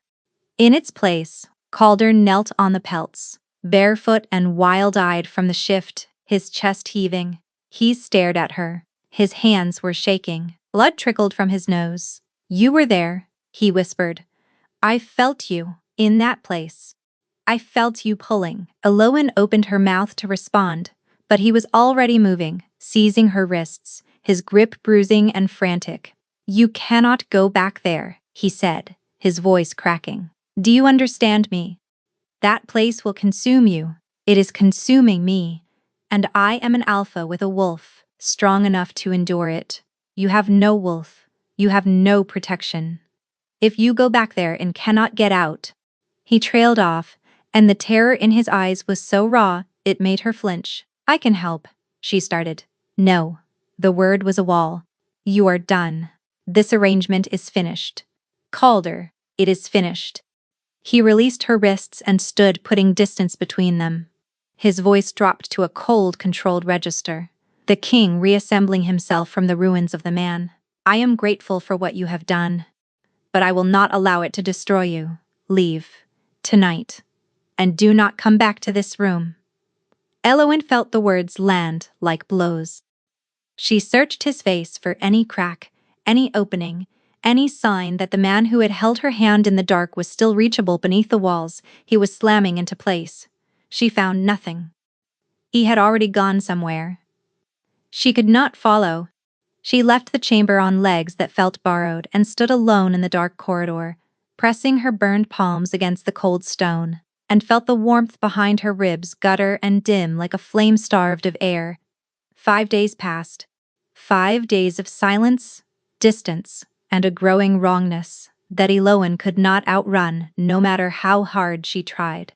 In its place, Calder knelt on the pelts, barefoot and wild-eyed from the shift, his chest heaving. He stared at her. His hands were shaking. Blood trickled from his nose. "You were there," he whispered. "I felt you, in that place. I felt you pulling." Eloan opened her mouth to respond, but he was already moving, seizing her wrists, his grip bruising and frantic. "You cannot go back there," he said, his voice cracking. "Do you understand me? That place will consume you. It is consuming me. And I am an alpha with a wolf, strong enough to endure it. You have no wolf. You have no protection. If you go back there and cannot get out." He trailed off, and the terror in his eyes was so raw, it made her flinch. "I can help," she started. "No." The word was a wall. "You are done. This arrangement is finished. Calder, it is finished." He released her wrists and stood, putting distance between them. His voice dropped to a cold, controlled register. The king reassembling himself from the ruins of the man. I am grateful for what you have done, but I will not allow it to destroy you. Leave. Tonight. And do not come back to this room. Eowyn felt the words land like blows. She searched his face for any crack, any opening, any sign that the man who had held her hand in the dark was still reachable beneath the walls he was slamming into place. She found nothing. He had already gone somewhere. She could not follow. She left the chamber on legs that felt borrowed and stood alone in the dark corridor, pressing her burned palms against the cold stone, and felt the warmth behind her ribs gutter and dim like a flame starved of air. 5 days passed. 5 days of silence, distance, and a growing wrongness that Eowyn could not outrun no matter how hard she tried.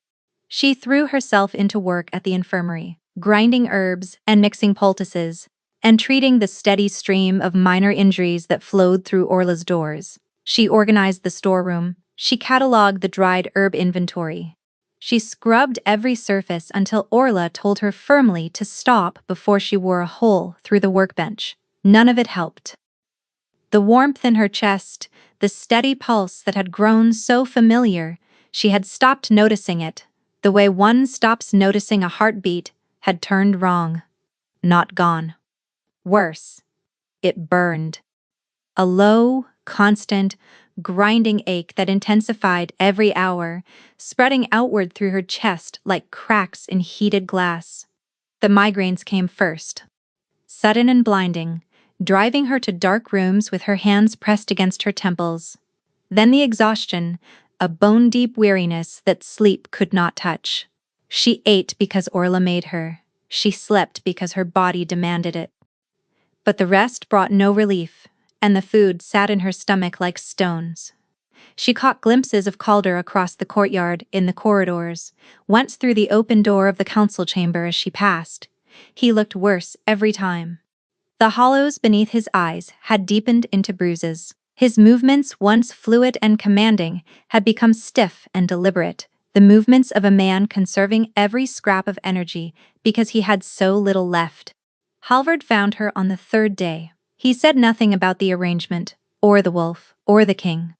She threw herself into work at the infirmary, grinding herbs and mixing poultices, and treating the steady stream of minor injuries that flowed through Orla's doors. She organized the storeroom. She cataloged the dried herb inventory. She scrubbed every surface until Orla told her firmly to stop before she wore a hole through the workbench. None of it helped. The warmth in her chest, the steady pulse that had grown so familiar, she had stopped noticing it. The way one stops noticing a heartbeat had turned wrong. Not gone. Worse. It burned. A low, constant, grinding ache that intensified every hour, spreading outward through her chest like cracks in heated glass. The migraines came first. Sudden and blinding, driving her to dark rooms with her hands pressed against her temples. Then the exhaustion, a bone-deep weariness that sleep could not touch. She ate because Orla made her. She slept because her body demanded it. But the rest brought no relief, and the food sat in her stomach like stones. She caught glimpses of Calder across the courtyard, in the corridors, once through the open door of the council chamber as she passed. He looked worse every time. The hollows beneath his eyes had deepened into bruises. His movements, once fluid and commanding, had become stiff and deliberate, the movements of a man conserving every scrap of energy because he had so little left. Halvard found her on the 3rd day. He said nothing about the arrangement, or the wolf, or the king.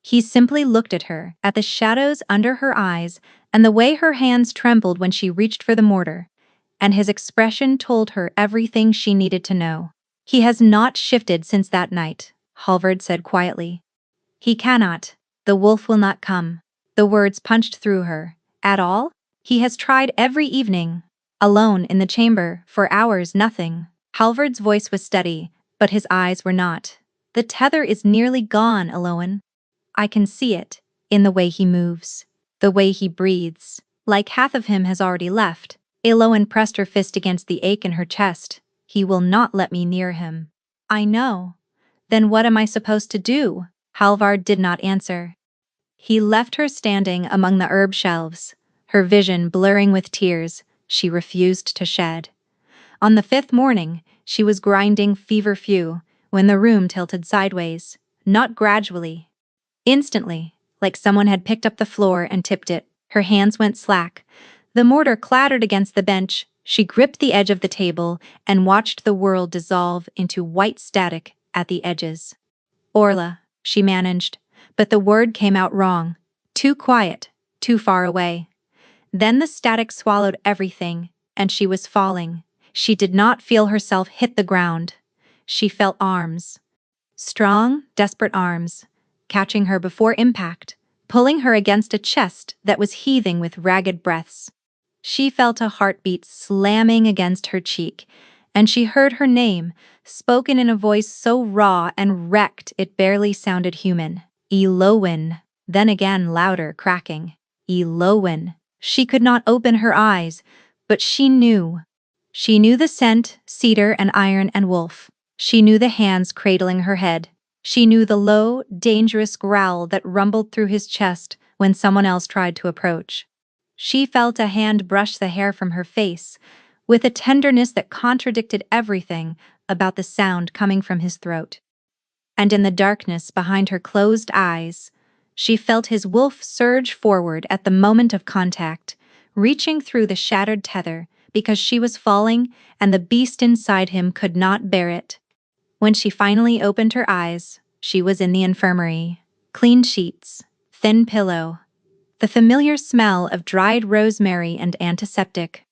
He simply looked at her, at the shadows under her eyes, and the way her hands trembled when she reached for the mortar, and his expression told her everything she needed to know. He has not shifted since that night, Halvard said quietly. He cannot. The wolf will not come. The words punched through her. At all? He has tried every evening. Alone in the chamber, for hours, nothing. Halvard's voice was steady, but his eyes were not. The tether is nearly gone, Eowyn. I can see it, in the way he moves, the way he breathes. Like half of him has already left. Eowyn pressed her fist against the ache in her chest. He will not let me near him. I know. Then what am I supposed to do? Halvard did not answer. He left her standing among the herb shelves, her vision blurring with tears she refused to shed. On the 5th morning, she was grinding feverfew when the room tilted sideways, not gradually. Instantly, like someone had picked up the floor and tipped it. Her hands went slack. The mortar clattered against the bench. She gripped the edge of the table and watched the world dissolve into white static at the edges. Orla, she managed, but the word came out wrong. Too quiet, too far away. Then the static swallowed everything, and she was falling. She did not feel herself hit the ground. She felt arms. Strong, desperate arms, catching her before impact, pulling her against a chest that was heaving with ragged breaths. She felt a heartbeat slamming against her cheek, and she heard her name, spoken in a voice so raw and wrecked it barely sounded human. Eowyn. Then again louder, cracking. Eowyn. She could not open her eyes, but she knew. She knew the scent, cedar and iron and wolf. She knew the hands cradling her head. She knew the low, dangerous growl that rumbled through his chest when someone else tried to approach. She felt a hand brush the hair from her face, with a tenderness that contradicted everything about the sound coming from his throat. And in the darkness behind her closed eyes, she felt his wolf surge forward at the moment of contact, reaching through the shattered tether because she was falling and the beast inside him could not bear it. When she finally opened her eyes, she was in the infirmary. Clean sheets, thin pillow, the familiar smell of dried rosemary and antiseptic.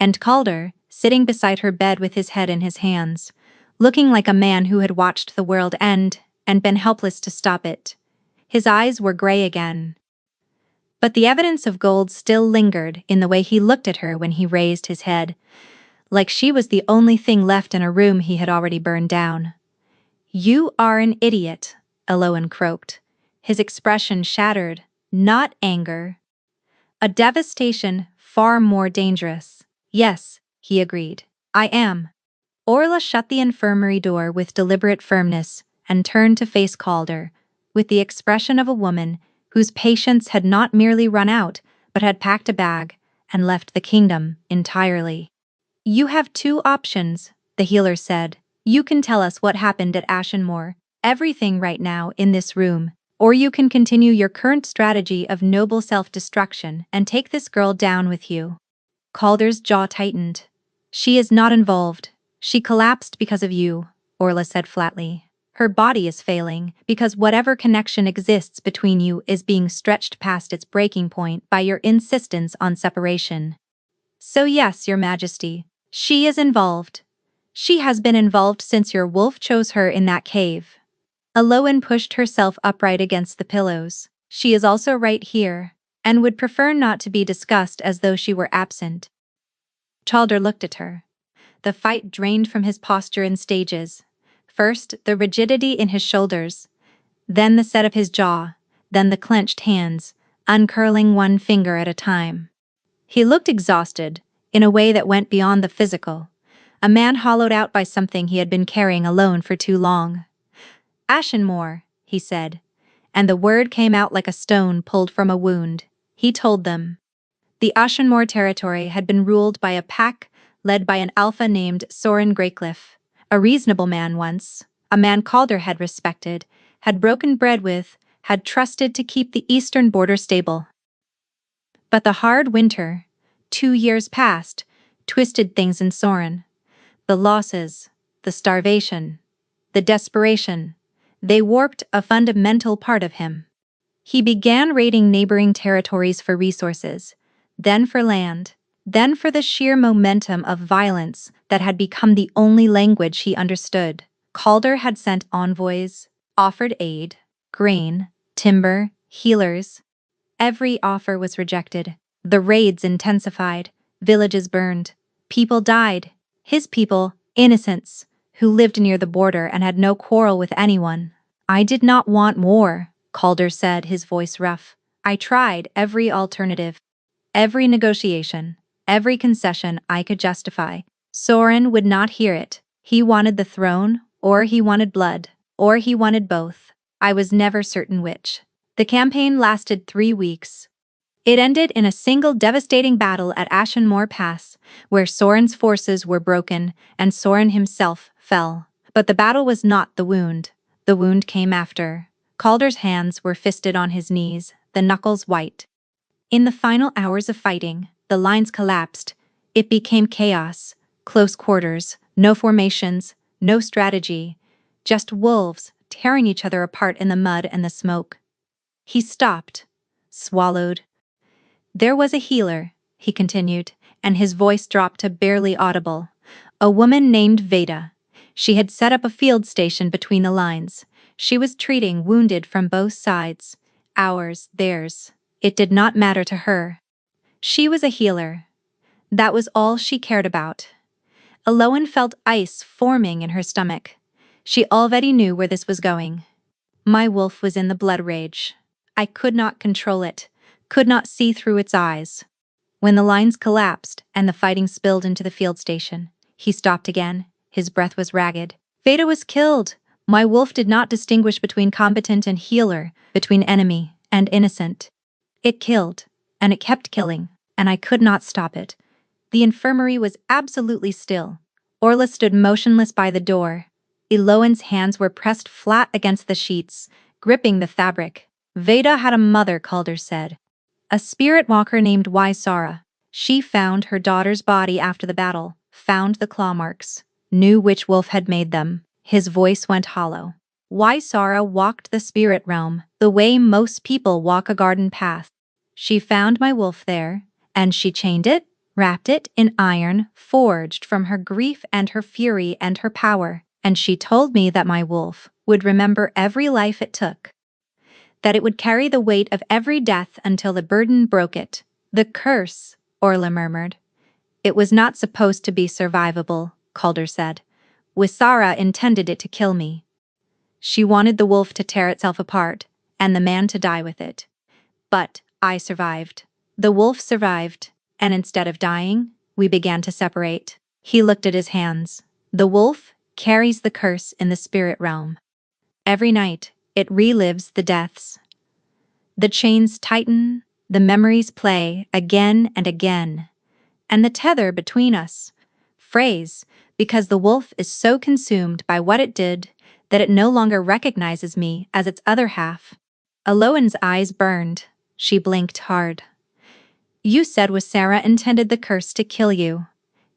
And Calder, sitting beside her bed with his head in his hands, looking like a man who had watched the world end and been helpless to stop it. His eyes were gray again. But the evidence of gold still lingered in the way he looked at her when he raised his head, like she was the only thing left in a room he had already burned down. "You are an idiot," Eloin croaked, his expression shattered, not anger. A devastation far more dangerous. "Yes," he agreed, "I am." Orla shut the infirmary door with deliberate firmness and turned to face Calder, with the expression of a woman whose patience had not merely run out but had packed a bag and left the kingdom entirely. "You have two options," the healer said. "You can tell us what happened at Ashenmoor, everything right now in this room, or you can continue your current strategy of noble self-destruction and take this girl down with you." Calder's jaw tightened. "She is not involved. She collapsed because of you," Orla said flatly. "Her body is failing because whatever connection exists between you is being stretched past its breaking point by your insistence on separation. So yes, Your Majesty, she is involved. She has been involved since your wolf chose her in that cave." Eloin pushed herself upright against the pillows. "She is also right here, and would prefer not to be discussed as though she were absent." Calder looked at her. The fight drained from his posture in stages. First, the rigidity in his shoulders, then the set of his jaw, then the clenched hands, uncurling one finger at a time. He looked exhausted, in a way that went beyond the physical. A man hollowed out by something he had been carrying alone for too long. "Ashenmoor," he said, and the word came out like a stone pulled from a wound. He told them. The Ashenmoor territory had been ruled by a pack led by an alpha named Soren Greycliff, a reasonable man once, a man Calder had respected, had broken bread with, had trusted to keep the eastern border stable. But the hard winter, 2 years past, twisted things in Soren. The losses, the starvation, the desperation, they warped a fundamental part of him. He began raiding neighboring territories for resources, then for land, then for the sheer momentum of violence that had become the only language he understood. Calder had sent envoys, offered aid, grain, timber, healers. Every offer was rejected. The raids intensified, villages burned, people died. His people, innocents, who lived near the border and had no quarrel with anyone. "I did not want war," Calder said, his voice rough. "I tried every alternative, every negotiation, every concession I could justify. Soren would not hear it. He wanted the throne, or he wanted blood, or he wanted both. I was never certain which." The campaign lasted 3 weeks. It ended in a single devastating battle at Ashenmoor Pass, where Soren's forces were broken and Soren himself fell. But the battle was not the wound. The wound came after. Calder's hands were fisted on his knees, the knuckles white. In the final hours of fighting, the lines collapsed. It became chaos, close quarters, no formations, no strategy, just wolves tearing each other apart in the mud and the smoke. He stopped, swallowed. "There was a healer," he continued, and his voice dropped to barely audible. "A woman named Veda. She had set up a field station between the lines. She was treating wounded from both sides. Ours, theirs. It did not matter to her. She was a healer. That was all she cared about." Eloin felt ice forming in her stomach. She already knew where this was going. My wolf was in the blood rage. I could not control it, could not see through its eyes. When the lines collapsed and the fighting spilled into the field station, he stopped again. His breath was ragged. "Veda was killed. My wolf did not distinguish between combatant and healer, between enemy and innocent. It killed, and it kept killing, and I could not stop it." The infirmary was absolutely still. Orla stood motionless by the door. Eloin's hands were pressed flat against the sheets, gripping the fabric. "Veda had a mother," Calder said. "A spirit walker named Ysara. She found her daughter's body after the battle, found the claw marks, knew which wolf had made them. His voice went hollow. Ysara walked the spirit realm, the way most people walk a garden path. She found my wolf there, and she chained it, wrapped it in iron forged from her grief and her fury and her power, and she told me that my wolf would remember every life it took, that it would carry the weight of every death until the burden broke it. The curse, Orla murmured. It was not supposed to be survivable, Calder said. Ysara intended it to kill me. She wanted the wolf to tear itself apart, and the man to die with it. But I survived. The wolf survived, and instead of dying, we began to separate. He looked at his hands. The wolf carries the curse in the spirit realm. Every night, it relives the deaths. The chains tighten, the memories play again and again. And the tether between us frays because the wolf is so consumed by what it did that it no longer recognizes me as its other half. Aloan's eyes burned. She blinked hard. You said Ysara intended the curse to kill you.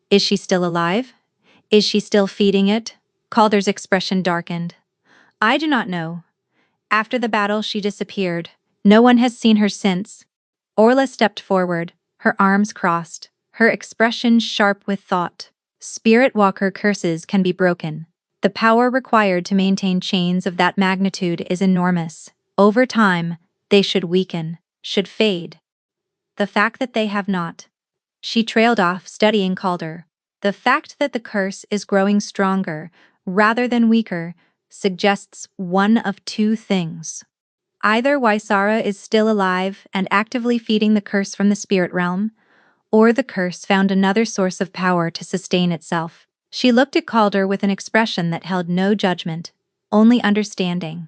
Is she still alive? Is she still feeding it? Calder's expression darkened. I do not know. After the battle, she disappeared. No one has seen her since. Orla stepped forward, her arms crossed, her expression sharp with thought. Spirit Walker curses can be broken. The power required to maintain chains of that magnitude is enormous. Over time, they should weaken, should fade. The fact that they have not. She trailed off, studying Calder. The fact that the curse is growing stronger, rather than weaker, suggests one of two things. Either Ysara is still alive and actively feeding the curse from the spirit realm, or the curse found another source of power to sustain itself. She looked at Calder with an expression that held no judgment, only understanding.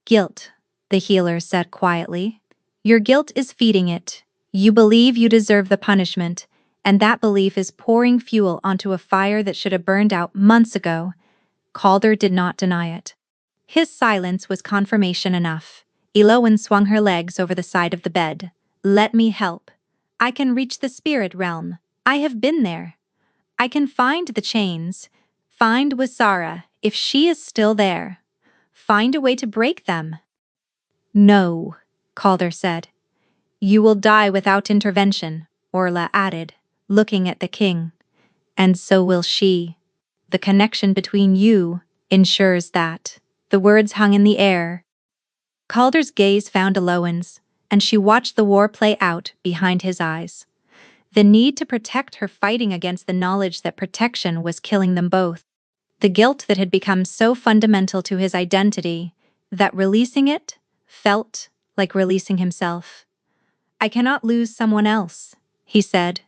Guilt, the healer said quietly. Your guilt is feeding it. You believe you deserve the punishment, and that belief is pouring fuel onto a fire that should have burned out months ago. Calder did not deny it. His silence was confirmation enough. Aloan swung her legs over the side of the bed. Let me help. I can reach the spirit realm. I have been there. I can find the chains. Find Ysara, if she is still there. Find a way to break them. No, Calder said. You will die without intervention, Orla added, looking at the king. And so will she. The connection between you ensures that. The words hung in the air. Calder's gaze found Aloan's, and she watched the war play out behind his eyes. The need to protect her fighting against the knowledge that protection was killing them both. The guilt that had become so fundamental to his identity that releasing it felt like releasing himself. I cannot lose someone else, he said,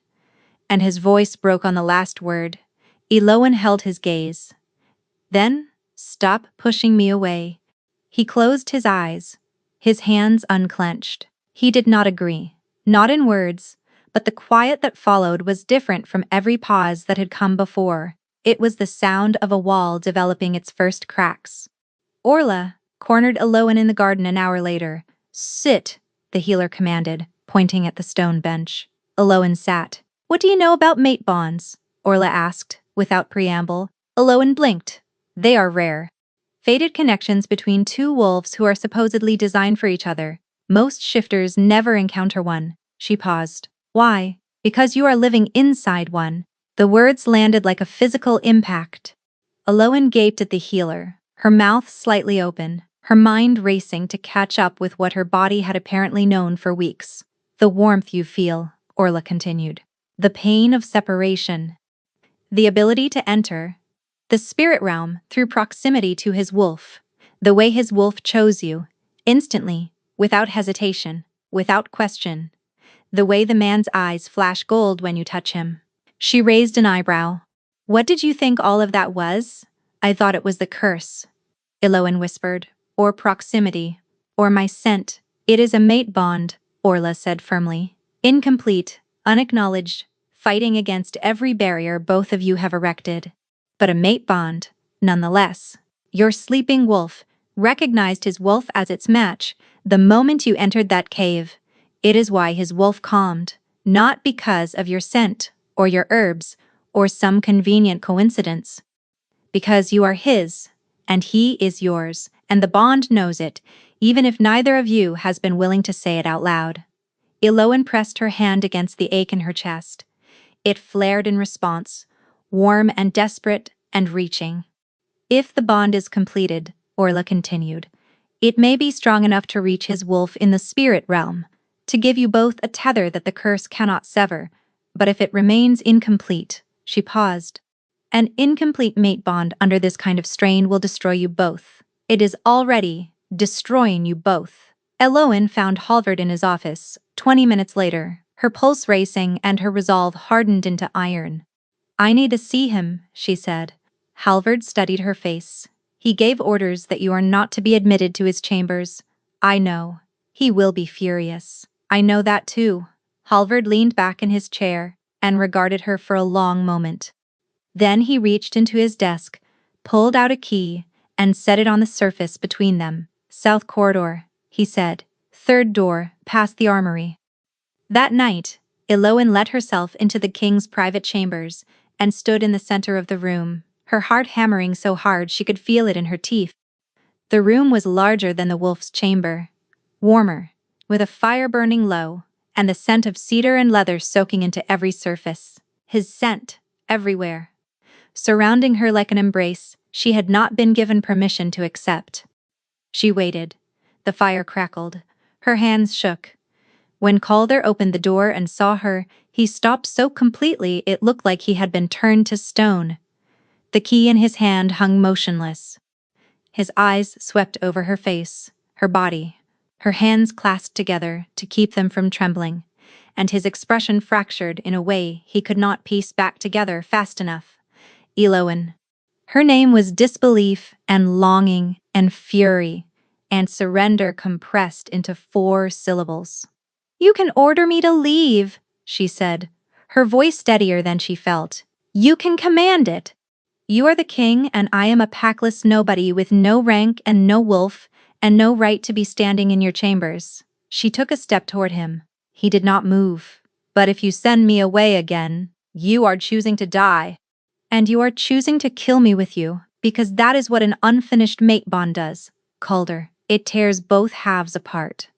and his voice broke on the last word. Aloan held his gaze. Then, stop pushing me away. He closed his eyes, his hands unclenched. He did not agree, not in words, but the quiet that followed was different from every pause that had come before. It was the sound of a wall developing its first cracks. Orla cornered Aloan in the garden an hour later. Sit, the healer commanded, pointing at the stone bench. Aloan sat. What do you know about mate bonds? Orla asked, without preamble. Aloan blinked. They are rare. Fated connections between two wolves who are supposedly designed for each other. Most shifters never encounter one. She paused. Why? Because you are living inside one. The words landed like a physical impact. Aloan gaped at the healer, her mouth slightly open, her mind racing to catch up with what her body had apparently known for weeks. The warmth you feel, Orla continued. The pain of separation. The ability to enter the spirit realm through proximity to his wolf. The way his wolf chose you, instantly, without hesitation, without question. The way the man's eyes flash gold when you touch him. She raised an eyebrow. What did you think all of that was? I thought it was the curse, Aloan whispered, or proximity, or my scent. It is a mate bond, Orla said firmly. Incomplete, unacknowledged, fighting against every barrier both of you have erected. But a mate bond, nonetheless. Your sleeping wolf recognized his wolf as its match the moment you entered that cave. It is why his wolf calmed, Not because of your scent, or your herbs, or some convenient coincidence. Because you are his, and he is yours, and the bond knows it, even if neither of you has been willing to say it out loud. Eloan pressed her hand against the ache in her chest. It flared in response, warm and desperate and reaching. If the bond is completed, Orla continued, it may be strong enough to reach his wolf in the spirit realm, to give you both a tether that the curse cannot sever, but if it remains incomplete, she paused. An incomplete mate bond under this kind of strain will destroy you both. It is already destroying you both. Eloan found Halvard in his office, 20 minutes later, her pulse racing and her resolve hardened into iron. I need to see him, she said. Halvard studied her face. He gave orders that you are not to be admitted to his chambers. I know. He will be furious. I know that too. Halvard leaned back in his chair and regarded her for a long moment. Then he reached into his desk, pulled out a key, and set it on the surface between them. South corridor, he said. Third door, past the armory. That night, Eloan let herself into the king's private chambers and stood in the center of the room, her heart hammering so hard she could feel it in her teeth. The room was larger than the wolf's chamber, warmer, with a fire burning low, and the scent of cedar and leather soaking into every surface. His scent, everywhere. Surrounding her like an embrace she had not been given permission to accept. She waited. The fire crackled. Her hands shook. When Calder opened the door and saw her, he stopped so completely it looked like he had been turned to stone. The key in his hand hung motionless. His eyes swept over her face, her body, her hands clasped together to keep them from trembling, and his expression fractured in a way he could not piece back together fast enough. Eloan. Her name was disbelief and longing and fury, and surrender compressed into 4 syllables. You can order me to leave, she said, her voice steadier than she felt. You can command it. You are the king and I am a packless nobody with no rank and no wolf and no right to be standing in your chambers. She took a step toward him. He did not move. But if you send me away again, you are choosing to die. And you are choosing to kill me with you, because that is what an unfinished mate bond does, Calder. It tears both halves apart.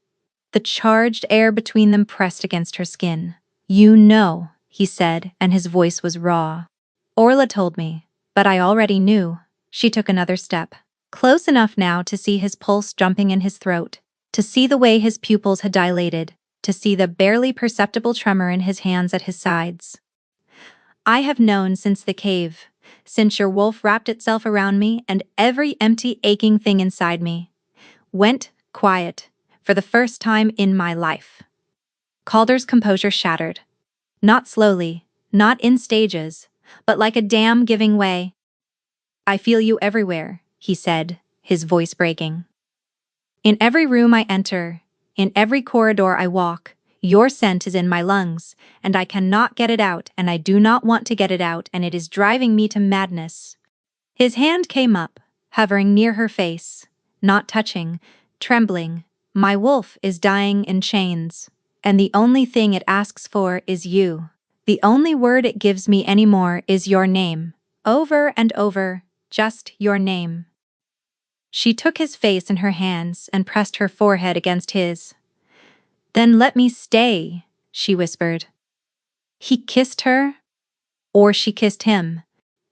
The charged air between them pressed against her skin. You know, he said, and his voice was raw. Orla told me, but I already knew. She took another step, close enough now to see his pulse jumping in his throat, to see the way his pupils had dilated, to see the barely perceptible tremor in his hands at his sides. I have known since the cave, since your wolf wrapped itself around me and every empty, aching thing inside me went quiet for the first time in my life. Calder's composure shattered. Not slowly, not in stages, but like a dam giving way. I feel you everywhere, he said, his voice breaking. In every room I enter, in every corridor I walk, your scent is in my lungs, and I cannot get it out, and I do not want to get it out, and it is driving me to madness. His hand came up, hovering near her face, not touching, trembling. My wolf is dying in chains, and the only thing it asks for is you. The only word it gives me anymore is your name. Over and over, just your name. She took his face in her hands and pressed her forehead against his. Then let me stay, she whispered. He kissed her, or she kissed him.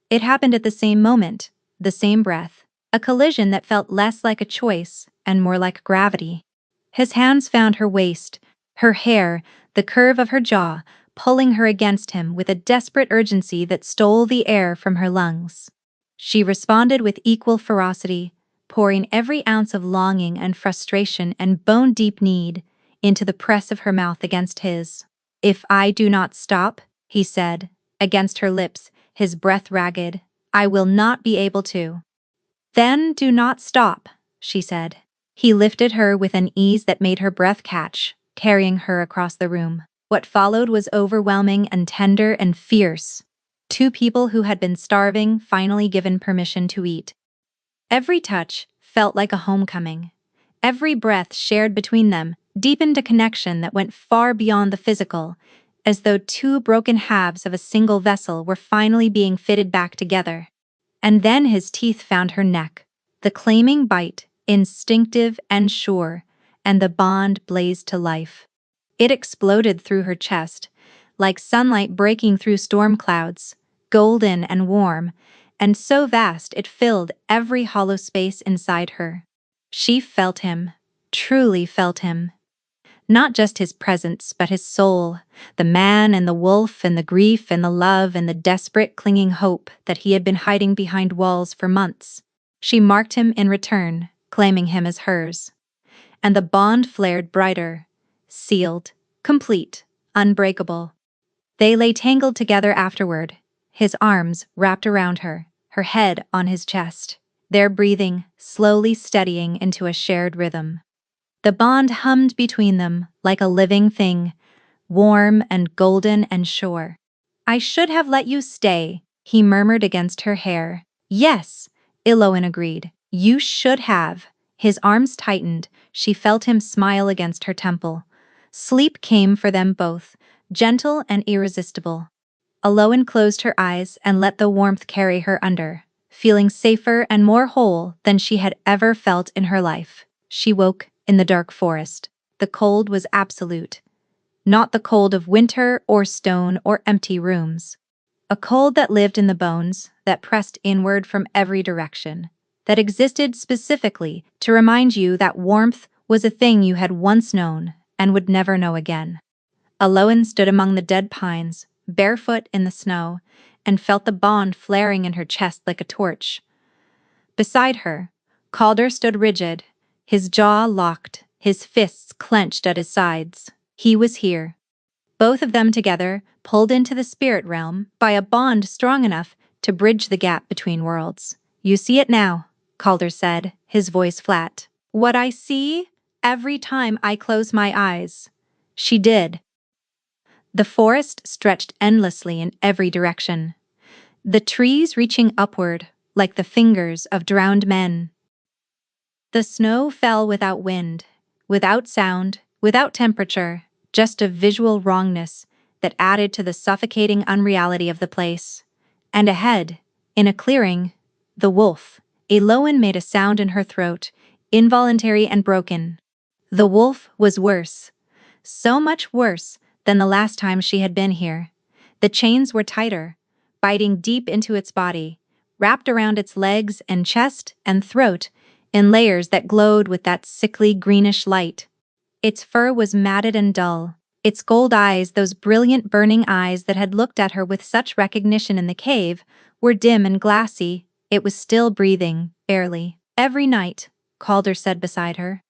It happened at the same moment, the same breath, a collision that felt less like a choice and more like gravity. His hands found her waist, her hair, the curve of her jaw, pulling her against him with a desperate urgency that stole the air from her lungs. She responded with equal ferocity, pouring every ounce of longing and frustration and bone-deep need into the press of her mouth against his. If I do not stop, he said, against her lips, his breath ragged, I will not be able to. Then do not stop, she said. He lifted her with an ease that made her breath catch, carrying her across the room. What followed was overwhelming and tender and fierce. 2 people who had been starving finally given permission to eat. Every touch felt like a homecoming. Every breath shared between them deepened a connection that went far beyond the physical, as though two broken halves of a single vessel were finally being fitted back together. And then his teeth found her neck, the claiming bite, instinctive and sure, and the bond blazed to life. It exploded through her chest, like sunlight breaking through storm clouds, golden and warm, and so vast it filled every hollow space inside her. She felt him, truly felt him. Not just his presence, but his soul, the man and the wolf and the grief and the love and the desperate clinging hope that he had been hiding behind walls for months. She marked him in return, claiming him as hers. And the bond flared brighter, sealed, complete, unbreakable. They lay tangled together afterward, his arms wrapped around her, her head on his chest, their breathing slowly steadying into a shared rhythm. The bond hummed between them like a living thing, warm and golden and sure. "I should have let you stay," he murmured against her hair. "Yes," Iloan agreed. "You should have." His arms tightened, she felt him smile against her temple. Sleep came for them both, gentle and irresistible. Iloan closed her eyes and let the warmth carry her under, feeling safer and more whole than she had ever felt in her life. She woke in the dark forest. The cold was absolute. Not the cold of winter or stone or empty rooms. A cold that lived in the bones, that pressed inward from every direction, that existed specifically to remind you that warmth was a thing you had once known and would never know again. Iloan stood among the dead pines, barefoot in the snow, and felt the bond flaring in her chest like a torch. Beside her, Calder stood rigid, his jaw locked, his fists clenched at his sides. He was here. Both of them together, pulled into the spirit realm by a bond strong enough to bridge the gap between worlds. "You see it now," Calder said, his voice flat. "What I see? Every time I close my eyes." She did. The forest stretched endlessly in every direction, the trees reaching upward like the fingers of drowned men. The snow fell without wind, without sound, without temperature, just a visual wrongness that added to the suffocating unreality of the place. And ahead, in a clearing, the wolf. Iloan made a sound in her throat, involuntary and broken. The wolf was worse. So much worse than the last time she had been here. The chains were tighter, biting deep into its body, wrapped around its legs and chest and throat in layers that glowed with that sickly greenish light. Its fur was matted and dull. Its gold eyes, those brilliant burning eyes that had looked at her with such recognition in the cave, were dim and glassy. It was still breathing, barely. "Every night," Calder said beside her.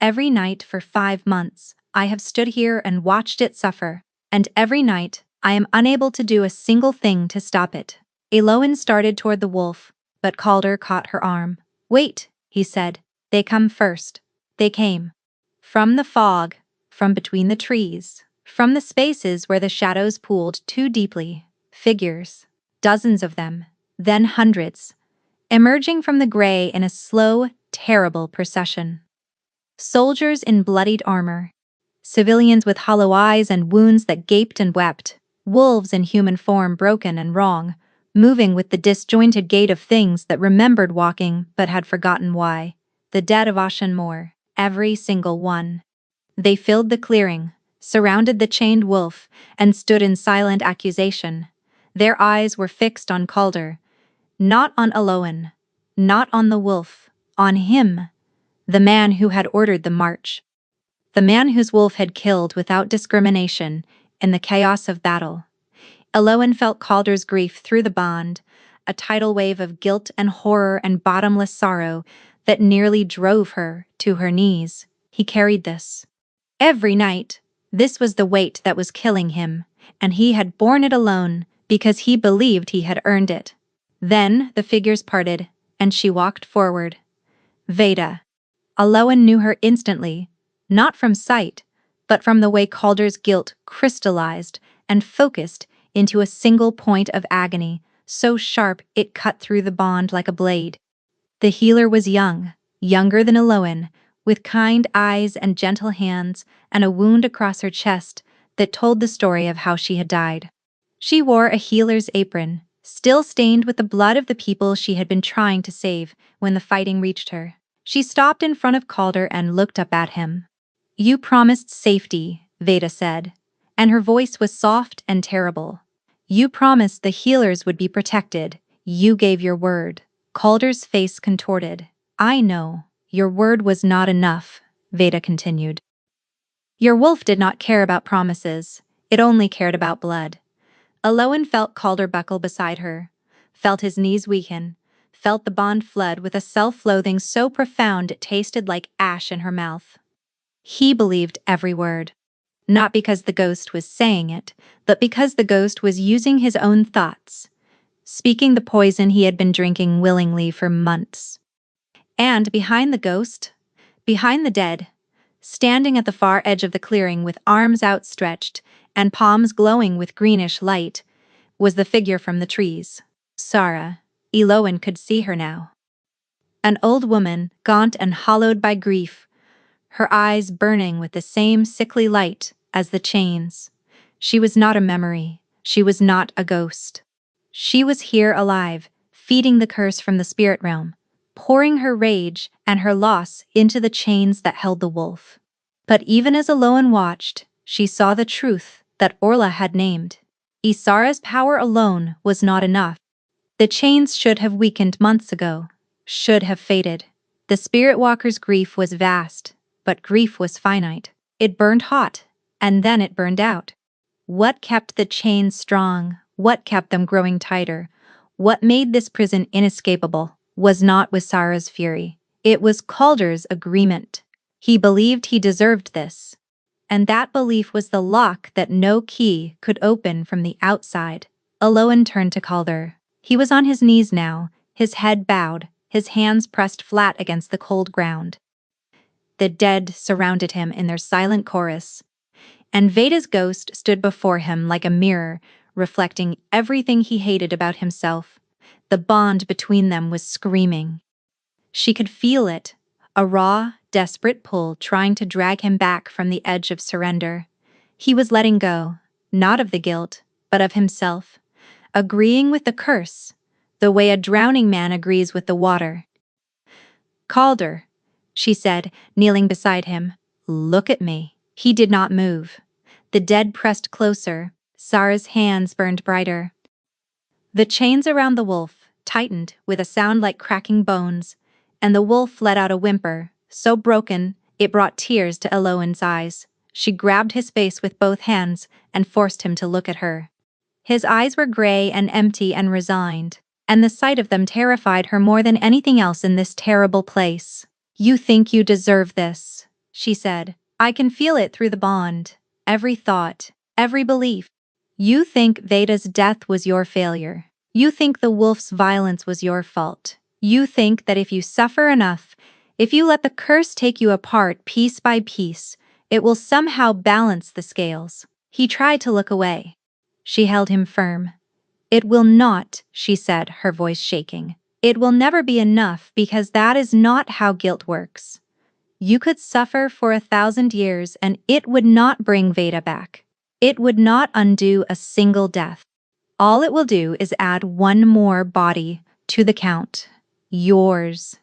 "Every night for 5 months, I have stood here and watched it suffer. And every night, I am unable to do a single thing to stop it." Iloan started toward the wolf, but Calder caught her arm. "Wait," he said. "They come first." They came. From the fog, from between the trees, from the spaces where the shadows pooled too deeply. Figures. Dozens of them, then hundreds, emerging from the gray in a slow, terrible procession. Soldiers in bloodied armor. Civilians with hollow eyes and wounds that gaped and wept. Wolves in human form broken and wrong, moving with the disjointed gait of things that remembered walking but had forgotten why. The dead of Ashen Moor, every single one. They filled the clearing, surrounded the chained wolf, and stood in silent accusation. Their eyes were fixed on Calder, not on Iloan, not on the wolf, on him, the man who had ordered the march. The man whose wolf had killed without discrimination in the chaos of battle. Iloan felt Calder's grief through the bond, a tidal wave of guilt and horror and bottomless sorrow that nearly drove her to her knees. He carried this. Every night, this was the weight that was killing him, and he had borne it alone because he believed he had earned it. Then the figures parted, and she walked forward. Veda. Iloan knew her instantly, not from sight, but from the way Calder's guilt crystallized and focused into a single point of agony, so sharp it cut through the bond like a blade. The healer was young, younger than Iloan, with kind eyes and gentle hands and a wound across her chest that told the story of how she had died. She wore a healer's apron, still stained with the blood of the people she had been trying to save when the fighting reached her. She stopped in front of Calder and looked up at him. "You promised safety," Veda said, and her voice was soft and terrible. "You promised the healers would be protected. You gave your word." Calder's face contorted. "I know. Your word was not enough," Veda continued. "Your wolf did not care about promises. It only cared about blood." Aloan felt Calder buckle beside her, felt his knees weaken, felt the bond flood with a self-loathing so profound it tasted like ash in her mouth. He believed every word. Not because the ghost was saying it, but because the ghost was using his own thoughts, speaking the poison he had been drinking willingly for months. And behind the ghost, behind the dead, standing at the far edge of the clearing with arms outstretched and palms glowing with greenish light, was the figure from the trees. Sarah. Eloan could see her now. An old woman, gaunt and hollowed by grief, her eyes burning with the same sickly light as the chains. She was not a memory. She was not a ghost. She was here alive, feeding the curse from the spirit realm, pouring her rage and her loss into the chains that held the wolf. But even as Eloan watched, she saw the truth that Orla had named. Isara's power alone was not enough. The chains should have weakened months ago, should have faded. The Spirit Walker's grief was vast, but grief was finite. It burned hot, and then it burned out. What kept the chains strong, what kept them growing tighter, what made this prison inescapable, was not Wisara's fury. It was Calder's agreement. He believed he deserved this. And that belief was the lock that no key could open from the outside. Eloan turned to Calder. He was on his knees now, his head bowed, his hands pressed flat against the cold ground. The dead surrounded him in their silent chorus, and Veda's ghost stood before him like a mirror, reflecting everything he hated about himself. The bond between them was screaming. She could feel it, a raw, desperate pull trying to drag him back from the edge of surrender. He was letting go, not of the guilt, but of himself, agreeing with the curse, the way a drowning man agrees with the water. "Calder," she said, kneeling beside him, "look at me." He did not move. The dead pressed closer, Sarah's hands burned brighter. The chains around the wolf tightened with a sound like cracking bones, and the wolf let out a whimper, so broken it brought tears to Eloan's eyes. She grabbed his face with both hands and forced him to look at her. His eyes were gray and empty and resigned, and the sight of them terrified her more than anything else in this terrible place. "You think you deserve this," she said. "I can feel it through the bond, every thought, every belief. You think Veda's death was your failure. You think the wolf's violence was your fault. You think that if you suffer enough, if you let the curse take you apart piece by piece, it will somehow balance the scales." He tried to look away. She held him firm. "It will not," she said, her voice shaking. "It will never be enough because that is not how guilt works. You could suffer for 1,000 years and it would not bring Veda back. It would not undo a single death. All it will do is add one more body to the count. Yours."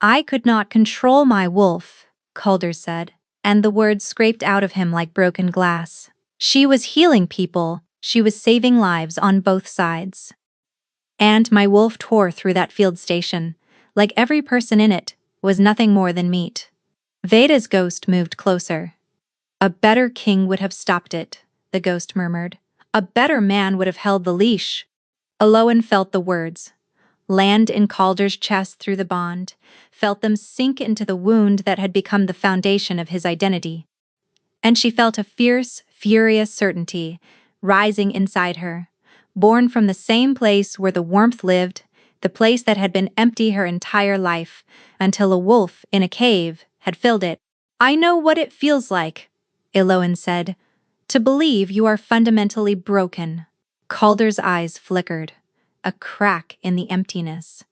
"I could not control my wolf," Calder said, and the words scraped out of him like broken glass. "She was healing people, she was saving lives on both sides. And my wolf tore through that field station, like every person in it was nothing more than meat." Veda's ghost moved closer. "A better king would have stopped it," the ghost murmured. "A better man would have held the leash." Eloan felt the words land in Calder's chest through the bond, felt them sink into the wound that had become the foundation of his identity. And she felt a fierce, furious certainty rising inside her, born from the same place where the warmth lived, the place that had been empty her entire life, until a wolf in a cave had filled it. "I know what it feels like," Eloan said, "to believe you are fundamentally broken." Calder's eyes flickered, a crack in the emptiness.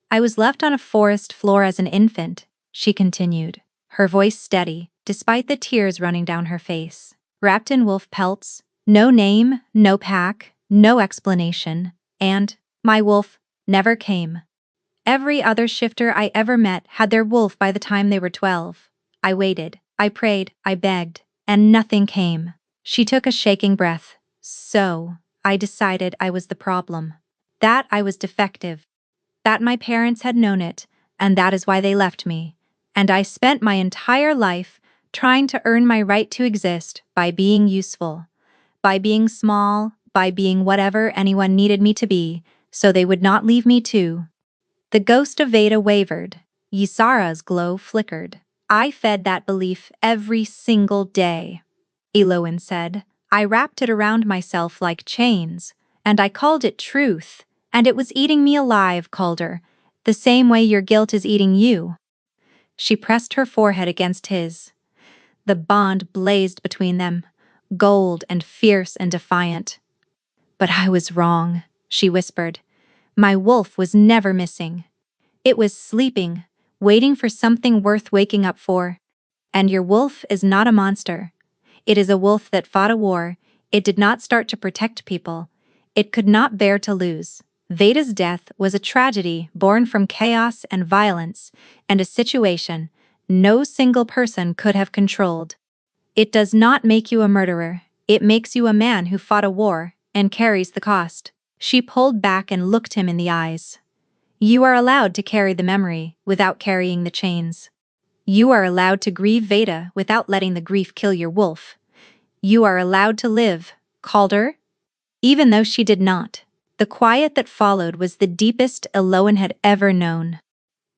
"I was left on a forest floor as an infant," she continued, her voice steady, despite the tears running down her face. wrapped in wolf pelts, no name, no pack, no explanation, and my wolf never came. Every other shifter I ever met had their wolf by the time they were 12. I waited, I prayed, I begged, and nothing came. She took a shaking breath. So, I decided I was the problem. That I was defective. That my parents had known it, and that is why they left me. And I spent my entire life trying to earn my right to exist by being useful, by being small, by being whatever anyone needed me to be, so they would not leave me too. The ghost of Veda wavered. Ysara's glow flickered. I fed that belief every single day. Eloin said. I wrapped it around myself like chains, and I called it truth, and it was eating me alive, Calder, the same way your guilt is eating you. She pressed her forehead against his. The bond blazed between them, gold and fierce and defiant. But I was wrong, she whispered. My wolf was never missing. It was sleeping, waiting for something worth waking up for. And your wolf is not a monster. It is a wolf that fought a war. It did not start to protect people. It could not bear to lose. Veda's death was a tragedy born from chaos and violence, and a situation no single person could have controlled. It does not make you a murderer. It makes you a man who fought a war and carries the cost. She pulled back and looked him in the eyes. You are allowed to carry the memory without carrying the chains. You are allowed to grieve Veda without letting the grief kill your wolf. You are allowed to live, Calder. Even though she did not, the quiet that followed was the deepest Eloin had ever known.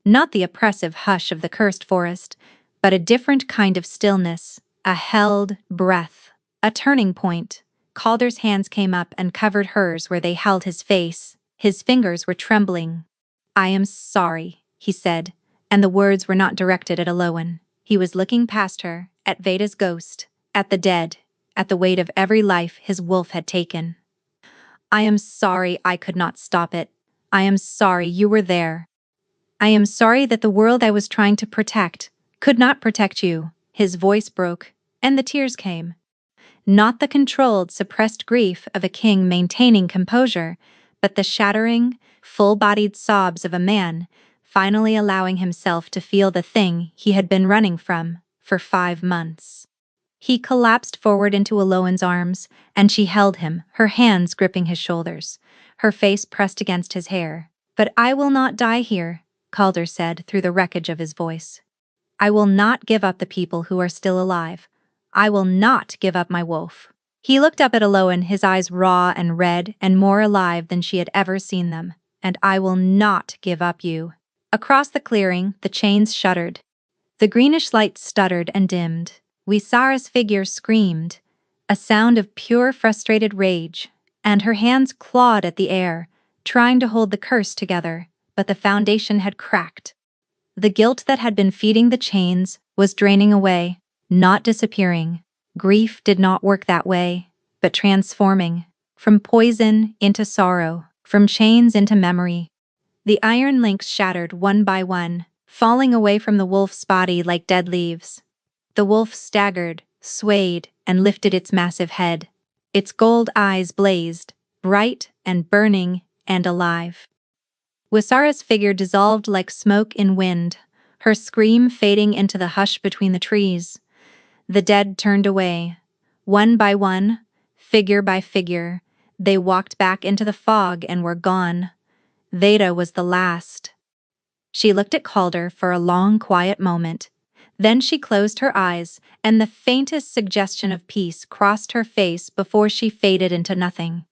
Not the oppressive hush of the cursed forest, but a different kind of stillness, a held breath, a turning point. Calder's hands came up and covered hers where they held his face. His fingers were trembling. I am sorry, he said, and the words were not directed at Eloin. He was looking past her, at Veda's ghost, at the dead, at the weight of every life his wolf had taken. I am sorry I could not stop it. I am sorry you were there. I am sorry that the world I was trying to protect could not protect you. His voice broke, and the tears came. Not the controlled, suppressed grief of a king maintaining composure, but the shattering, full-bodied sobs of a man finally allowing himself to feel the thing he had been running from for 5 months. He collapsed forward into Eloin's arms, and she held him, her hands gripping his shoulders, her face pressed against his hair. But I will not die here, Calder said through the wreckage of his voice. I will not give up the people who are still alive. I will not give up my wolf. He looked up at Eloin, his eyes raw and red and more alive than she had ever seen them. And I will not give up you. Across the clearing, the chains shuddered. The greenish light stuttered and dimmed. Ysara's figure screamed, a sound of pure frustrated rage, and her hands clawed at the air, trying to hold the curse together, but the foundation had cracked. The guilt that had been feeding the chains was draining away, not disappearing. Grief did not work that way, but transforming, from poison into sorrow, from chains into memory. The iron links shattered one by one, falling away from the wolf's body like dead leaves. The wolf staggered, swayed, and lifted its massive head. Its gold eyes blazed, bright and burning and alive. Ysara's figure dissolved like smoke in wind, her scream fading into the hush between the trees. The dead turned away. One by one, figure by figure, they walked back into the fog and were gone. Veda was the last. She looked at Calder for a long, quiet moment. Then she closed her eyes, and the faintest suggestion of peace crossed her face before she faded into nothing.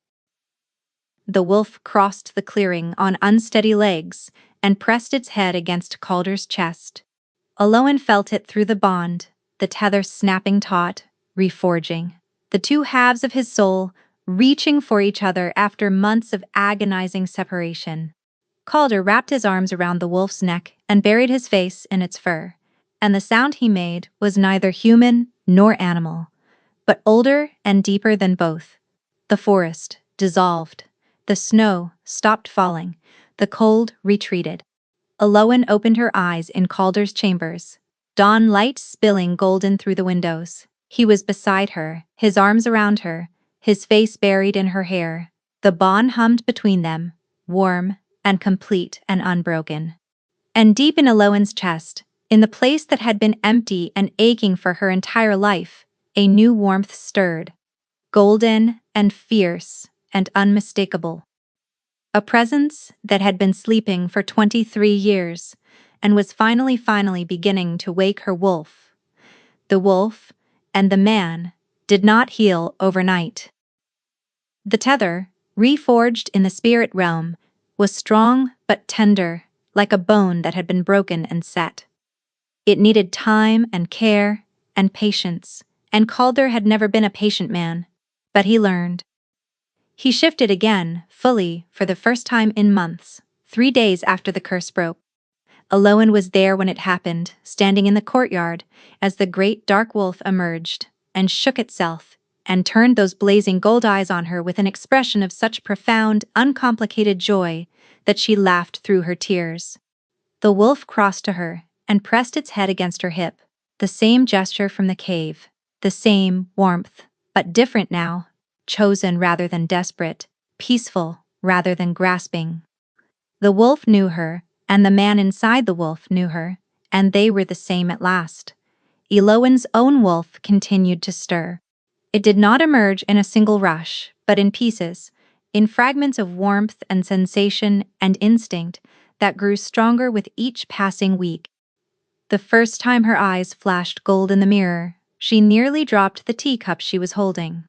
The wolf crossed the clearing on unsteady legs and pressed its head against Calder's chest. Eloin felt it through the bond, the tether snapping taut, reforging. The two halves of his soul reaching for each other after months of agonizing separation. Calder wrapped his arms around the wolf's neck and buried his face in its fur, and the sound he made was neither human nor animal, but older and deeper than both. The forest dissolved. The snow stopped falling. The cold retreated. Eloin opened her eyes in Calder's chambers, dawn light spilling golden through the windows. He was beside her, his arms around her, his face buried in her hair. The bond hummed between them, warm and complete and unbroken. And deep in Eloan's chest, in the place that had been empty and aching for her entire life, a new warmth stirred, golden and fierce and unmistakable. A presence that had been sleeping for 23 years and was finally beginning to wake her wolf. The wolf and the man did not heal overnight. The tether, reforged in the spirit realm, was strong but tender, like a bone that had been broken and set. It needed time and care and patience, and Calder had never been a patient man, but he learned. He shifted again, fully, for the first time in months, 3 days after the curse broke. Eloan was there when it happened, standing in the courtyard, as the great dark wolf emerged, and shook itself, and turned those blazing gold eyes on her with an expression of such profound, uncomplicated joy that she laughed through her tears. The wolf crossed to her and pressed its head against her hip, the same gesture from the cave, the same warmth, but different now, chosen rather than desperate, peaceful rather than grasping. The wolf knew her, and the man inside the wolf knew her, and they were the same at last. Eloan's own wolf continued to stir. It did not emerge in a single rush, but in pieces, in fragments of warmth and sensation and instinct that grew stronger with each passing week. The first time her eyes flashed gold in the mirror, she nearly dropped the teacup she was holding.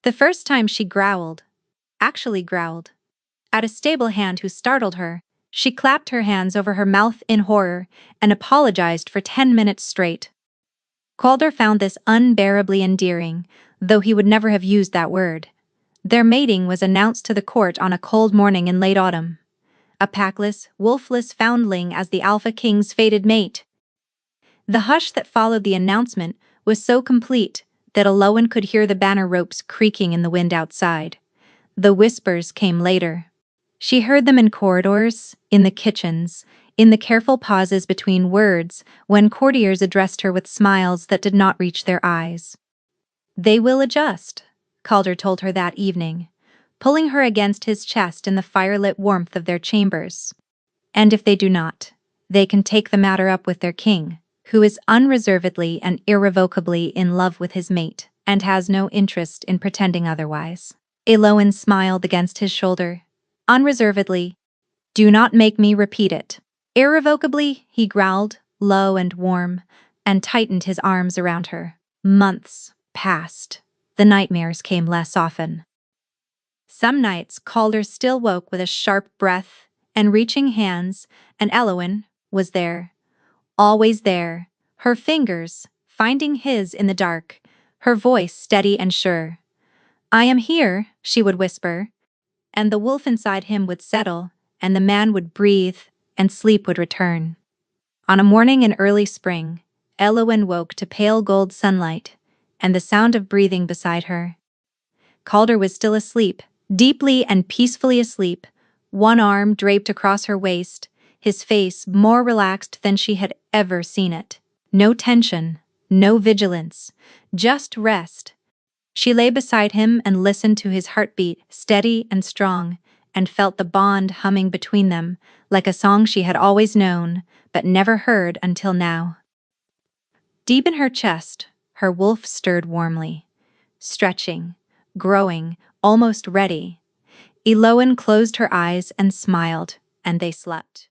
The first time she growled, actually growled, at a stable hand who startled her, she clapped her hands over her mouth in horror and apologized for 10 minutes straight. Calder found this unbearably endearing, though he would never have used that word. Their mating was announced to the court on a cold morning in late autumn. A packless, wolfless foundling as the Alpha King's fated mate. The hush that followed the announcement was so complete that Eloan could hear the banner ropes creaking in the wind outside. The whispers came later. She heard them in corridors, in the kitchens, in the careful pauses between words when courtiers addressed her with smiles that did not reach their eyes. "They will adjust," Calder told her that evening, pulling her against his chest in the firelit warmth of their chambers. "And if they do not, they can take the matter up with their king, who is unreservedly and irrevocably in love with his mate and has no interest in pretending otherwise." Eloan smiled against his shoulder. "Unreservedly. Do not make me repeat it." "Irrevocably," he growled, low and warm, and tightened his arms around her. Months passed. The nightmares came less often. Some nights Calder still woke with a sharp breath and reaching hands, and Eloan was there. Always there, her fingers finding his in the dark, her voice steady and sure. "I am here," she would whisper, and the wolf inside him would settle, and the man would breathe, and sleep would return. On a morning in early spring, Eloan woke to pale gold sunlight, and the sound of breathing beside her. Calder was still asleep, deeply and peacefully asleep, one arm draped across her waist, his face more relaxed than she had ever seen it. No tension, no vigilance, just rest. She lay beside him and listened to his heartbeat, steady and strong, and felt the bond humming between them, like a song she had always known, but never heard until now. Deep in her chest, her wolf stirred warmly, stretching, growing, almost ready. Eloan closed her eyes and smiled, and they slept.